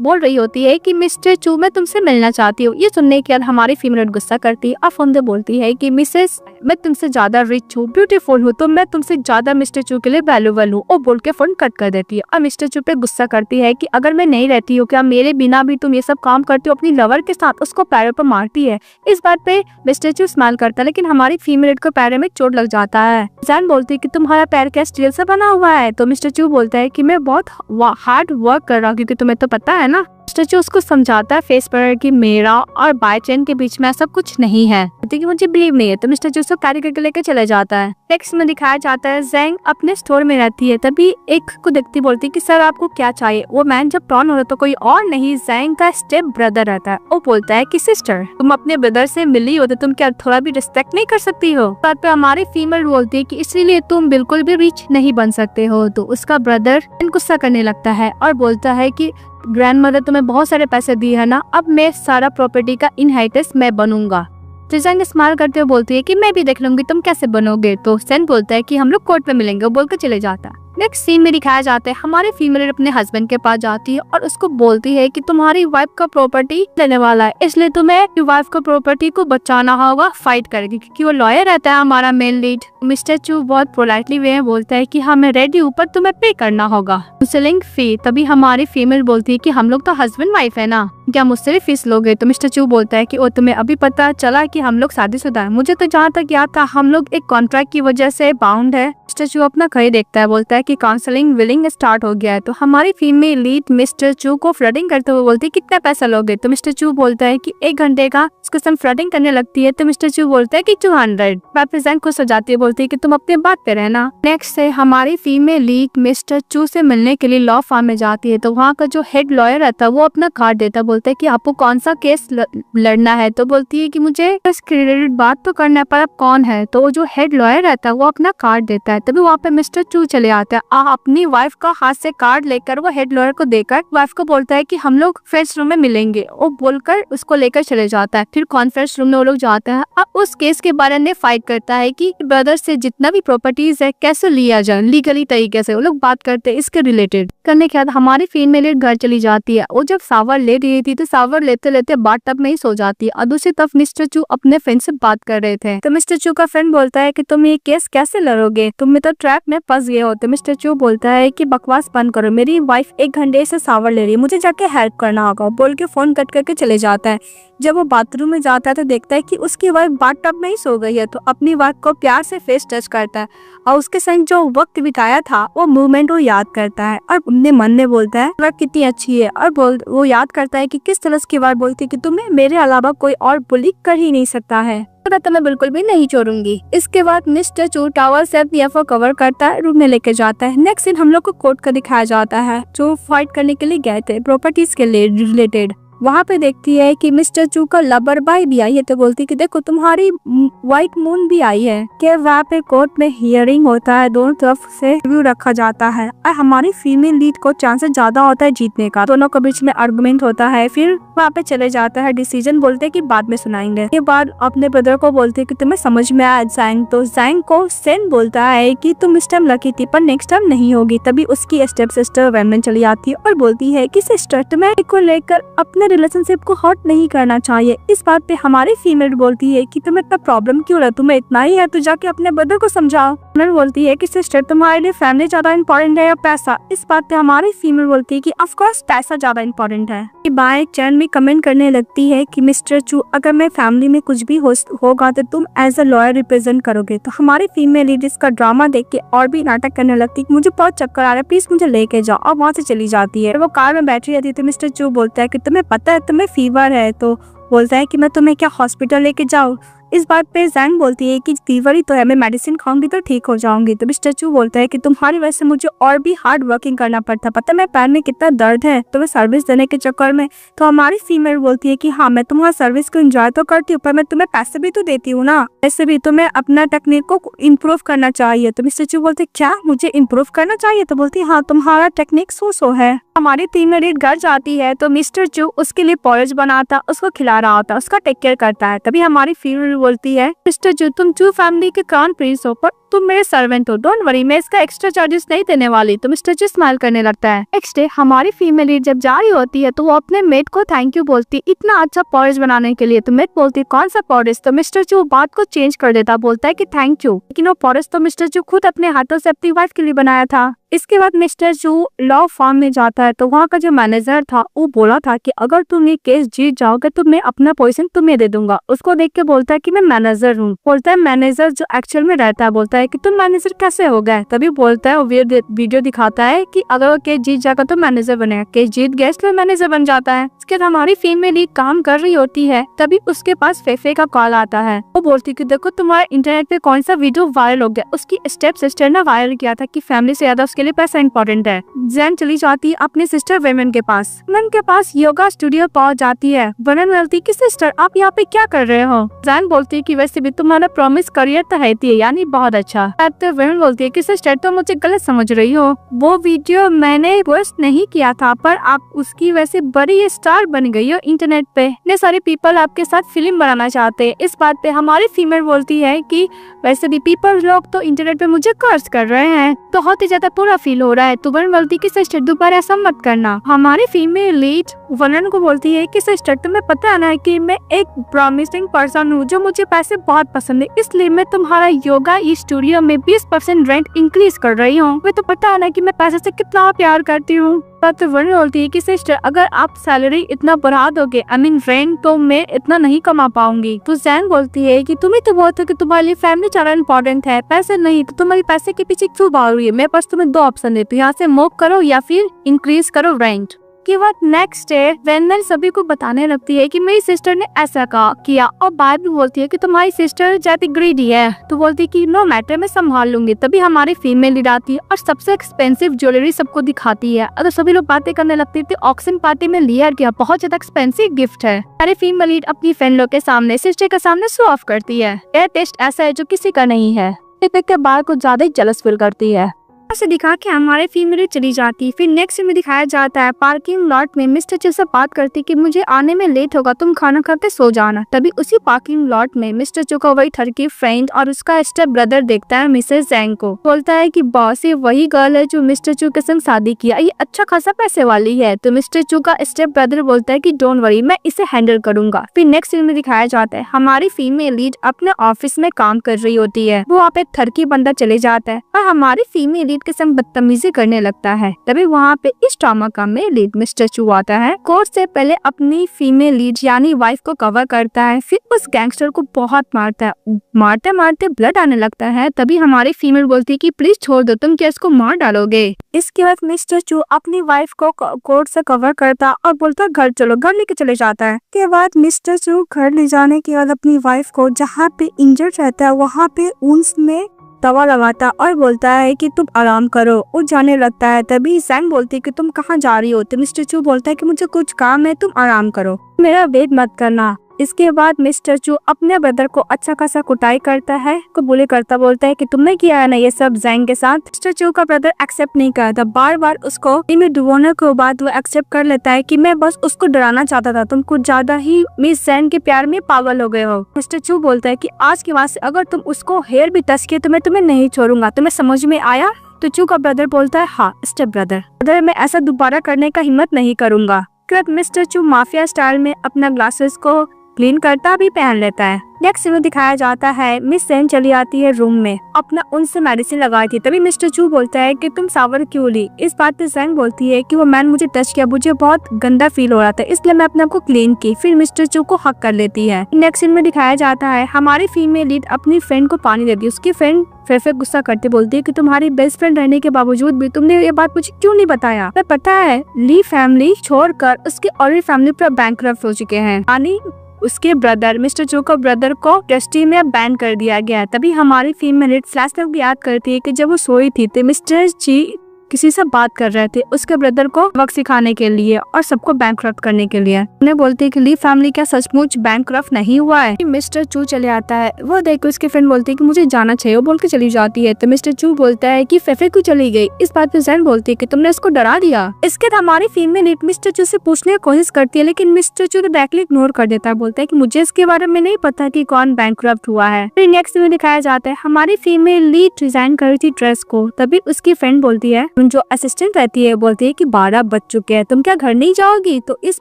बोल रही होती है कि मिस्टर चू मैं तुमसे मिलना चाहती हूँ। ये सुनने के बाद हमारी फीमेल गुस्सा करती है और फोन पे बोलती है कि मिसेस मैं तुमसे ज्यादा रिच हूँ, ब्यूटीफुल हूँ, तो मैं तुमसे ज्यादा मिस्टर चू के लिए वैल्यूएबल हूँ, और बोल के फोन कट कर देती है। और मिस्टर चू पे गुस्सा करती है कि अगर मैं नहीं रहती हूँ क्या मेरे बिना भी तुम ये सब काम करती हो। अपनी लवर के साथ उसको पैरों पर मारती है। इस बात पे मिस्टर चू स्माइल करता है, लेकिन हमारी फीमेल को पैर में चोट लग जाता है। जैन बोलती है कि तुम्हारा पैर क्या स्टील से बना हुआ है। तो मिस्टर चू बोलता है कि मैं बहुत हार्ड वर्क कर रहा हूँ, क्योंकि तुम्हें तो पता है ना मिस्टर चू उसको समझाता है फेस पर कि मेरा और बाय चैन के बीच में ऐसा कुछ नहीं है, कि मुझे बिलीव नहीं है। तो मिस्टर चू उसको कैरी करके लेके चले जाता है। टेक्स्ट में दिखाया जाता है जैंग अपने स्टोर में रहती है, तभी एक को देखती बोलती कि सर आपको क्या चाहिए। वो मैन जब टर्न हो रहा तो कोई और नहीं जैंग का स्टेप ब्रदर रहता है। वो बोलता है कि सिस्टर तुम अपने ब्रदर से मिली हो तो तुम क्या थोड़ा भी रिस्पेक्ट नहीं कर सकती हो। बात पे हमारी फीमेल बोलती है कि इसीलिए तुम बिल्कुल भी रिच नहीं बन सकते हो। तो उसका ब्रदर गुस्सा करने लगता है और बोलता है कि ग्रैंडमदर तुम्हें बहुत सारे पैसे दिए है ना, अब मैं सारा प्रॉपर्टी का इनहेरिटेंस मैं बनूंगा। तो जैंग स्माइल करते हुए बोलती है कि मैं भी देख लूंगी तुम कैसे बनोगे। तो सेन बोलता है कि हम लोग कोर्ट में मिलेंगे, वो बोलकर चले जाता है। नेक्स्ट सीन में दिखाया जाता है हमारी फीमेल अपने हस्बैंड के पास जाती है और उसको बोलती है कि तुम्हारी वाइफ का प्रॉपर्टी लेने वाला है, इसलिए तुम्हें वाइफ का प्रॉपर्टी को बचाना होगा, फाइट करेगी, क्योंकि वो लॉयर रहता है हमारा मेन लीड। मिस्टर चू बहुत पोलाइटली वे में बोलता है कि हाँ मैं रेडी हूँ पर तुम्हें पे करना होगा काउंसलिंग फी। तभी हमारी फीमेल बोलती है कि हम लोग तो हस्बैंड वाइफ है ना, क्या मुझसे भी फीस लोगे। तो मिस्टर चू बोलता है कि वो तुम्हें अभी पता चला कि हम लोग शादीशुदा है, मुझे तो जहाँ तक याद था हम लोग एक कॉन्ट्रैक्ट की वजह से बाउंड है। मिस्टर चू अपना खड़ी देखता है, बोलता है कि काउंसलिंग विलिंग स्टार्ट हो गया है। तो हमारी फीमेल लीड मिस्टर चू को फ्लर्टिंग करते हुए बोलती है कितना पैसा लोगे। तो मिस्टर चू बोलता है कि 1 घंटे का। उसके संग फ्लर्टिंग करने लगती है तो मिस्टर चू बोलता है कि 200। रिप्रेजेंट खुश हो जाती है, बोलती है कि तुम अपने बात पे रहना। नेक्स्ट से हमारी फीमेल लीड मिस्टर चू से मिलने के लिए लॉ फर्म में जाती है। तो वहाँ का जो हेड लॉयर रहता है वो अपना कार्ड देता है, बोलता है कि आपको कौन सा केस लड़ना है। तो बोलती है कि मुझे रिलेटेड बात तो करना है पर आप कौन है। तो वो जो हेड लॉयर रहता है वो अपना कार्ड देता है, तभी वहाँ पे मिस्टर चू चले आता है। अपनी वाइफ का हाथ से कार्ड लेकर वो हेड लॉयर को देकर वाइफ को बोलता है कि हम लोग फ्रेंड्स रूम में मिलेंगे। वो बोलकर उसको लेकर चले जाता है। फिर कॉन्फ्रेंस रूम में वो लोग जाते हैं। अब उस केस के बारे में फाइट करता है कि ब्रदर से जितना भी प्रॉपर्टीज है कैसे लिया जाए लीगली तरीके से, वो लोग बात करते हैं। इसके रिलेटेड करने के बाद हमारी फीमेल घर चली जाती है। वो जब सावर ले रही थी तो सावर लेते लेते बाथ टब में ही सो जाती है और दूसरी तरफ मिस्टर चू अपने फ्रेंड से बात कर रहे थे। तो मिस्टर चू का फ्रेंड बोलता है कि तुम ये केस कैसे लड़ोगे, तुम तो ट्रैप में फंस गए हो। तो मिस्टर चू बोलता है कि बकवास बंद करो, मेरी वाइफ 1 घंटे से सावर ले रही है, मुझे जाके हेल्प करना होगा, बोल के फोन कट करके चले जाता है। जब वो बाथरूम में जाता है तो देखता है कि उसकी वाइफ बाथ टब में ही सो गई है। तो अपनी वाइफ को प्यार से फेस टच करता है और उसके संग जो वक्त बिताया था वो मूवमेंट वो याद करता है और अपने मन में बोलता है वह कितनी अच्छी है। और वो याद करता है कि किस तरह की वाइफ बोलती है कि तुम्हें मेरे अलावा कोई और बुली कर ही नहीं सकता है, तो मैं बिल्कुल भी नहीं छोड़ूंगी। इसके बाद मिस्टर चू टावर से अपनी एफओ कवर करता है, रूम में लेके जाता है। नेक्स्ट सीन हम लोग को कोर्ट का दिखाया जाता है, जो फाइट करने के लिए गए थे प्रॉपर्टीज के लिए रिलेटेड। वहाँ पे देखती है कि मिस्टर चू का लवर बाई भी आई है। तो बोलती है कि देखो तुम्हारी व्हाइट मून भी आई है। कि वहाँ पे कोर्ट में हियरिंग होता है, दोनों तरफ से रिव्यू रखा जाता है और हमारी फीमेल लीड को चांसेस ज्यादा होता है जीतने का। दोनों के बीच में आर्गुमेंट होता है, फिर वहाँ पे चले जाता है। डिसीजन बोलते है कि बाद में सुनाएंगे। ये बात अपने ब्रदर को बोलते है कि तुम्हें समझ में आया जैंग। तो जैंग को सेन बोलता है कि तुम इस टाइम लकी थी पर नेक्स्ट टाइम नहीं होगी। तभी उसकी स्टेप सिस्टर वेमन चली आती है और बोलती है कि सिस्टर तुम्हें को लेकर अपने रिलेशनशिप को हर्ट नहीं करना चाहिए। इस बात पे हमारी फीमेल बोलती है कि तुम्हें इतना प्रॉब्लम क्यों है, तुम्हें इतना ही है तो जाके अपने ब्रदर को समझाओ। फीमेल बोलती है कि सिस्टर तुम्हारे लिए फैमिली ज्यादा इंपॉर्टेंट है या पैसा। इस बात पे हमारी फीमेल बोलती है कि ऑफ कोर्स पैसा ज्यादा इंपॉर्टेंट है। बाय चैन में कमेंट करने लगती है कि मिस्टर चू अगर मैं फैमिली में कुछ भी होगा तो तुम एज अ लॉयर रिप्रेजेंट करोगे। तो हमारी फीमेल लीड इसका ड्रामा देख के और भी नाटक करने लगती है कि मुझे बहुत चक्कर आ रहा है, प्लीज मुझे लेके जाओ, और वहाँ से चली जाती है। वो कार में बैठी रहती है तो मिस्टर चू बोलता है कि तुम्हें पता है तुम्हें फीवर है। तो बोलता है कि मैं तुम्हें क्या हॉस्पिटल लेके जाऊँ। इस बात पे जैंग बोलती है कि फीवर ही तो है, मैं मेडिसिन खाऊंगी तो ठीक हो जाऊंगी। तो मिस्टर चू बोलता है कि तुम्हारी वजह से मुझे और भी हार्ड वर्किंग करना पड़ता, पता है मेरे पैर में कितना दर्द है तुम्हें सर्विस देने के चक्कर में। तो हमारी फीमेल बोलती है कि हाँ मैं तुम्हारा सर्विस को एंजॉय तो करती हूँ पर मैं तुम्हें पैसे भी तो देती हूँ ना, ऐसे भी तुम्हें अपना टेक्निक को इम्प्रूव करना चाहिए। तो मिस्टर चू बोलते क्या मुझे इम्प्रूव करना चाहिए। तो बोलती है हाँ तुम्हारा टेक्निक सो है। हमारी फीमेल घर जाती है तो मिस्टर चू उसके लिए पॉरेज बनाता, उसको खिला रहा होता, उसका टेक केयर करता है। तभी हमारी फीमेल बोलती है मिस्टर चू तुम चू फैमिली के क्राउन प्रिंस हो पर तुम मेरे सर्वेंट हो, डोंट वरी मैं इसका एक्स्ट्रा चार्जेस नहीं देने वाली। तो मिस्टर चू स्माइल करने लगता है। नेक्स्ट डे हमारी फीमेल लीड जब जा रही होती है तो वो अपने मेट को थैंक यू बोलती है इतना अच्छा पॉरेज बनाने के लिए। तो मेट बोलती है कौन सा पॉरेज। तो मिस्टर चू बात को चेंज कर देता, बोलता है कि थैंक यू, लेकिन वो पॉरेज तो मिस्टर चू खुद अपने हाथों से अपनी वाइफ के लिए बनाया था। इसके बाद मिस्टर चू लॉ फॉर्म में जाता है तो वहाँ का जो मैनेजर था वो बोला था कि अगर तुम ये केस जीत जाओगे तो मैं अपना पोजीशन तुम्हें दे दूंगा। उसको देख के बोलता है कि मैं मैनेजर हूँ। बोलता है मैनेजर जो एक्चुअल में रहता है, बोलता है कि तुम मैनेजर कैसे हो गए। तभी बोलता है, वीडियो दिखाता है कि अगर वो केस जीत जाएगा तो मैनेजर बनेगा, केस जीत गया इसलिए मैनेजर बन जाता है। इसके बाद हमारी फीमेल लीड काम कर रही होती है, तभी उसके पास फेफे का कॉल आता है। वो बोलती है कि देखो तुम्हारे इंटरनेट पे कौन सा वीडियो वायरल हो गया। उसकी स्टेप सिस्टर ने वायरल किया था कि फैमिली से ज्यादा उसके लिए पैसा इंपॉर्टेंट है। जैन चली जाती है अपनी सिस्टर वेमन के पास। वेमन के पास योगा स्टूडियो पहुंच जाती है। वेमन बोलती है कि सिस्टर आप यहाँ पे क्या कर रहे हो। जैन बोलती है कि वैसे भी तुम्हारा प्रॉमिस करियर तो है थी, यानी बहुत अच्छा। तो वेमन बोलती है कि सिस्टर तो मुझे गलत समझ रही हो, वो वीडियो मैंने पोस्ट नहीं किया था, पर आप उसकी वैसे बड़ी स्टार बन गई हो इंटरनेट पे। इतने सारे पीपल आपके साथ फिल्म बनाना चाहते हैं। इस बात पे हमारी फीमेल बोलती है कि वैसे भी पीपल लोग तो इंटरनेट पे मुझे कर्ज कर रहे हैं, बहुत ही ज्यादा बुरा फील हो रहा है। तो वरुण बोलती कि सिस्टर दोबारा ऐसा मत करना। हमारी फीमेल लीड वरुण को बोलती है कि सिस्टर तुम्हें पता है ना कि मैं एक प्रॉमिसिंग पर्सन हूँ जो मुझे पैसे बहुत पसंद है, इसलिए मैं तुम्हारा योगा स्टूडियो में 20% रेंट इंक्रीज कर रही हूँ। मैं तो पता है ना कि मैं पैसे से कितना प्यार करती हूँ। तो वरुण बोलती है कि सिस्टर अगर आप सैलरी इतना बढ़ा दोगे, आई मीन रेंट, तो मैं इतना नहीं कमा पाऊंगी। तो जैन बोलती है कि तुम्हें तो बहुत है कि तुम्हारे लिए फैमिली ज्यादा इंपॉर्टेंट है, पैसे नहीं, तो तुम्हारी पैसे के पीछे क्यों भाग रही है। मेरे पास तुम्हें 2 ऑप्शन देती हूँ, यहाँ से मूव करो या फिर इंक्रीज करो रेंट। के बाद नेक्स्ट डे वेंडल सभी को बताने लगती है कि मेरी सिस्टर ने ऐसा किया, और बाद में बोलती है कि तुम्हारी सिस्टर ज्यादा ग्रीडी है। तो बोलती है कि नो मैटर, मैं संभाल लूंगी। तभी हमारी फीमेल लीड आती है और सबसे एक्सपेंसिव ज्वेलरी सबको दिखाती है। अगर सभी लोग बातें करने लगती थी, ऑक्शन पार्टी में लिया गया बहुत ज्यादा एक्सपेंसिव गिफ्ट है। अरे फीमेल लीड अपनी फ्रेंड लोग के सामने, सिस्टर के सामने शो ऑफ करती है। यह टेस्ट ऐसा है जो किसी का नहीं है। देख के बाहर को ज्यादा ही जलस फील करती है। से दिखा के हमारे फीमेल चली जाती। फिर नेक्स्ट में दिखाया जाता है पार्किंग लॉट में मिस्टर चू से बात करती कि मुझे आने में लेट होगा, तुम खाना खा के सो जाना। तभी उसी पार्किंग लॉट में मिस्टर चू का वही थर्की फ्रेंड और उसका स्टेप ब्रदर देखता है मिसेस जैंग को। बोलता है कि बॉस ये वही गर्ल है जो मिस्टर चू के संग शादी किया, ये अच्छा खासा पैसे वाली है। तो मिस्टर चू का स्टेप ब्रदर बोलता है कि डोंट वरी, मैं इसे हैंडल करूंगा। फिर नेक्स्ट में दिखाया जाता है हमारी फीमेल लीड अपने ऑफिस में काम कर रही होती है। वो वहाँ पे थर्की बंदा चले जाता है और हमारी फीमेल लीड के संग बदतमीजी करने लगता है। तभी वहाँ पे इस ड्रामा का मेन लीड मिस्टर चू आता है। कोर्ट से पहले अपनी फीमेल लीड यानी वाइफ को कवर करता है, फिर उस गैंगस्टर को बहुत मारता है। मारते मारते ब्लड आने लगता है। तभी हमारी फीमेल बोलती है कि प्लीज छोड़ दो, तुम क्या इसको मार डालोगे। इसके बाद मिस्टर चू अपनी वाइफ को कोर्ट से कवर करता और बोलता घर चलो, घर लेके चले जाता है। के बाद मिस्टर चू घर ले जाने के बाद अपनी वाइफ को जहाँ पे इंजर्ड रहता है वहाँ पे ऊंस में दवा लगाता और बोलता है कि तुम आराम करो। वो जाने लगता है। तभी सैंग बोलती है कि तुम कहाँ जा रही हो। तो मिस्टर चू बोलता है कि मुझे कुछ काम है, तुम आराम करो, मेरा वेट मत करना। इसके बाद मिस्टर चू अपने ब्रदर को अच्छा खासा कुटाई करता है, को बुली करता, बोलता है कि तुमने किया है ना ये सब जैंग के साथ। मिस्टर चू का ब्रदर एक्सेप्ट नहीं करता, बार बार उसको में डुबोने के बाद वो एक्सेप्ट कर लेता है कि मैं बस उसको डराना चाहता था, तुम कुछ ज्यादा ही मिस जैंग के प्यार में पागल हो गए हो। मिस्टर चू बोलता है कि आज के बाद से अगर तुम उसको हेयर भी टच किए तो मैं तुम्हें नहीं छोड़ूंगा, तुम्हें समझ में आया। तो चू का ब्रदर बोलता है हाँ स्टेप ब्रदर, मैं ऐसा दोबारा करने का हिम्मत नहीं करूंगा। मिस्टर चू माफिया स्टाइल में अपना ग्लासेस को क्लीन करता भी पहन लेता है। नेक्स्ट में दिखाया जाता है मिस सेन चली आती है रूम में, अपना उनसे मेडिसिन लगाई थी। तभी मिस्टर चू बोलता है कि तुम सावर क्यों ली। इस बात पे सेन बोलती है कि वो मैन मुझे टच किया, मुझे बहुत गंदा फील हो रहा था, इसलिए मैं अपने आप को क्लीन की। फिर मिस्टर चू को हक कर लेती है। नेक्स्ट में दिखाया जाता है हमारी फीमेल लीड अपनी फ्रेंड को पानी देती है। उसकी फ्रेंड फिर गुस्सा करते बोलती है कि तुम्हारी बेस्ट फ्रेंड रहने के बावजूद भी तुमने ये बात मुझे क्यों नहीं बताया। मैं पता है ली फैमिली छोड़कर उसकी और फैमिली पूरा बैंकरप्ट हो चुके हैं, यानी उसके ब्रदर मिस्टर चू का ब्रदर को ट्रस्टी में बैन कर दिया गया। तभी हमारी फीमेल लीड फ्लैशबैक भी याद करती है कि जब वो सोई थी तो मिस्टर जी किसी से बात कर रहे थे उसके ब्रदर को वक्त सिखाने के लिए और सबको बैंकरप्ट करने के लिए। उन्हें बोलती है कि ली फैमिली क्या सचमुच बैंकरप्ट नहीं हुआ है। मिस्टर चू चले आता है, वो देख उसके फ्रेंड बोलती है कि मुझे जाना चाहिए, वो बोल के चली जाती है। तो मिस्टर चू बोलता है कि फेफे क्यों चली गई। इस बात पे जैन बोलती है कि तुमने उसको डरा दिया। इसके बाद हमारी फीमेल लीड मिस्टर चू से पूछने की कोशिश करती है, लेकिन मिस्टर चू तो डायरेक्टली इग्नोर कर देता है, बोलता है कि मुझे इसके बारे में नहीं पता कि कौन बैंकरप्ट हुआ है। फिर नेक्स्ट में दिखाया जाता है हमारी फीमेल लीड डिजाइन कर रही थी ड्रेस को। तभी उसकी फ्रेंड बोलती है जो असिस्टेंट रहती है बोलती है कि 12 बज चुके हैं, तुम क्या घर नहीं जाओगी? तो इस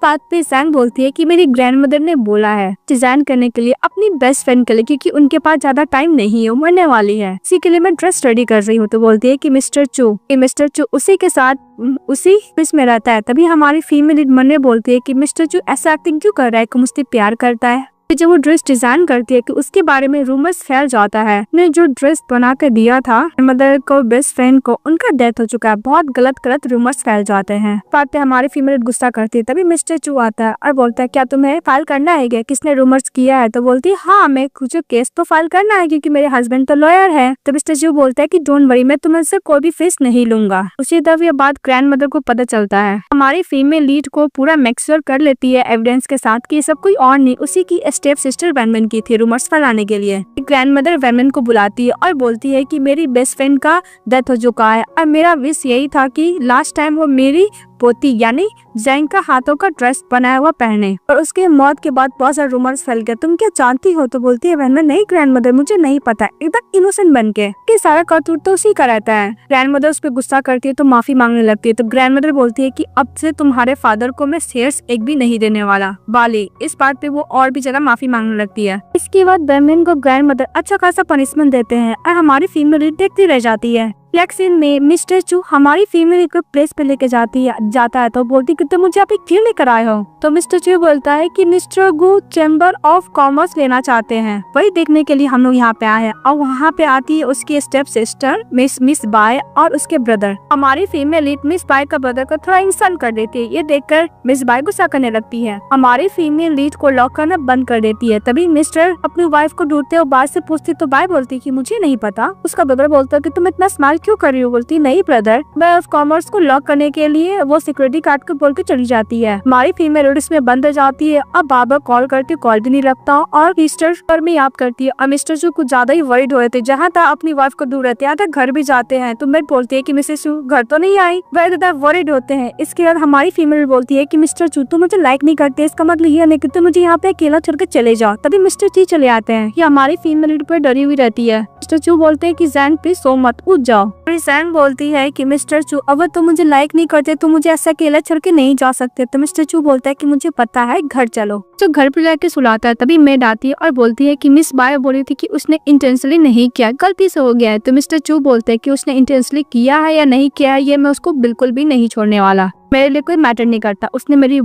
बात पे जैंग बोलती है कि मेरी ग्रैंडमदर ने बोला है डिजाइन करने के लिए अपनी बेस्ट फ्रेंड के लिए, क्योंकि उनके पास ज्यादा टाइम नहीं है, मरने वाली है, इसी के लिए मैं ड्रेस रेडी कर रही हूँ। तो बोलती है कि मिस्टर चू उसी के साथ उसी ऑफिस में रहता है। तभी हमारी फीमेल लीड मन्ने बोलती है कि मिस्टर चू ऐसा एक्टिंग क्यों कर रहा है कि मुझसे प्यार करता है। जब वो ड्रेस डिजाइन करती है कि उसके बारे में रूमर्स फैल जाता है, ने जो ड्रेस बना कर दिया था मदर को, बेस्ट फ्रेंड को, उनका डेथ हो चुका है। बहुत गलत रूमर्स फैल जाते हैं। बात पे हमारी फीमेल गुस्सा करती है। तभी मिस्टर चू आता है और बोलता है क्या तुम्हें फाइल करना है क्या, किसने रूमर्स किया है? तो बोलती है हाँ, मैं कुछ केस तो फाइल करना है क्योंकि मेरे हस्बैंड तो लॉयर है। तो मिस्टर चू बोलता है कि डोंट वरी, मैं तुमसे कोई भी फीस नहीं लूंगा। उसी तरह ये बात ग्रैंड मदर को पता चलता है। हमारी फीमेल लीड को पूरा मैक्श्योर कर लेती है एविडेंस के साथ कि सब कोई और नहीं, उसी की स्टेप सिस्टर वैनमैन की थी रूमर्स फैलाने के लिए। ग्रैंड मदर वैनमैन को बुलाती है और बोलती है कि मेरी बेस्ट फ्रेंड का डेथ हो चुका है और मेरा विश यही था कि लास्ट टाइम वो मेरी पोती यानी जैंग का हाथों का ड्रेस बनाया हुआ पहने, और उसके मौत के बाद बहुत सारे रूमर्स फैल गए। तुम क्या जानती हो? तो बोलती है वैनमैन नहीं ग्रैंड मदर, मुझे नहीं पता, एकदम इनोसेंट बन के कि सारा करतूत तो उसी का रहता है। ग्रैंड मदर उस पर गुस्सा करती है तो माफी मांगने लगती है। तो ग्रैंड मदर बोलती है कि अब से तुम्हारे फादर को मैं शेयर्स एक भी नहीं देने वाला बाली। इस बात पे वो और भी जगह माफी मांगने लगती है। इसके बाद वैनमैन को ग्रैंड मदर अच्छा खासा पनिशमेंट देते हैं और हमारी फीमेल देखती रह जाती है। फ्लैक्सिन में मिस्टर चू हमारी फीमेल को प्लेस पे लेके जाता है तो बोलती कि तुम मुझे यहाँ पे क्यों लेकर आए हो? तो मिस्टर चू बोलता है कि mister Gu chamber of commerce लेना चाहते हैं, वही देखने के लिए हम लोग यहाँ पे आए हैं। और वहाँ पे आती है उसकी स्टेप सिस्टर मिस बाय और उसके ब्रदर। हमारी फीमेल लीड मिस बाय का ब्रदर को थोड़ा इंसल्ट कर देती है। ये देखकर मिस बाय गुस्सा करने लगती है। हमारी फीमेल लीड को लॉक करना बंद कर देती है। तभी मिस्टर अपनी वाइफ को ढूंढते और बाय से पूछती तो बाय बोलती कि मुझे नहीं पता। उसका ब्रदर बोलता है कि तुम इतना स्माइल क्यों कर रही हो? बोलती नहीं ब्रदर, मैं उस कॉमर्स को लॉक करने के लिए वो सिक्योरिटी गार्ड को बोल के चली जाती है। हमारी फीमेल इसमें बंद हो जाती है। अब बार-बार कॉल करती, कॉल भी नहीं लगता और मिस्टर पर में याद करती है। और मिस्टर चू कुछ ज्यादा ही वरीड हो थे, जहाँ तक अपनी वाइफ को दूर रहते हैं घर भी जाते हैं। तो मैं बोलती है कि मिसेस चू घर तो नहीं आई, वह ज्यादा वरीड होते हैं। इसके बाद हमारी फीमेल बोलती है कि मिस्टर चू तुम मुझे लाइक नहीं करते, इसका मतलब ये नहीं कि तुम मुझे यहाँ पे अकेला छोड़ के चले जाओ। तभी मिस्टर चू चले आते हैं। ये हमारी फीमेल पर डरी हुई रहती है। मिस्टर चू बोलते हैं कि जैंग प्लीज सो मत, उठ जाओ। जैंग बोलती है कि मिस्टर चू अगर तुम मुझे लाइक नहीं करते तो मुझे ऐसा अकेला छोड़ के नहीं जा सकते। तो मिस्टर चू बोलता है कि मुझे पता है, घर चलो। तो घर पे जाके सुलाता है। तभी मेड आती है और बोलती है कि मिस बाय बोली थी कि उसने इंटेंशनली नहीं किया, गलती से हो गया है। तो मिस्टर चू बोलते हैं कि उसने इंटेंशनली किया है या नहीं किया है, ये मैं उसको बिल्कुल भी नहीं छोड़ने वाला, मेरे लिए कोई मैटर नहीं करता। उसने मेरी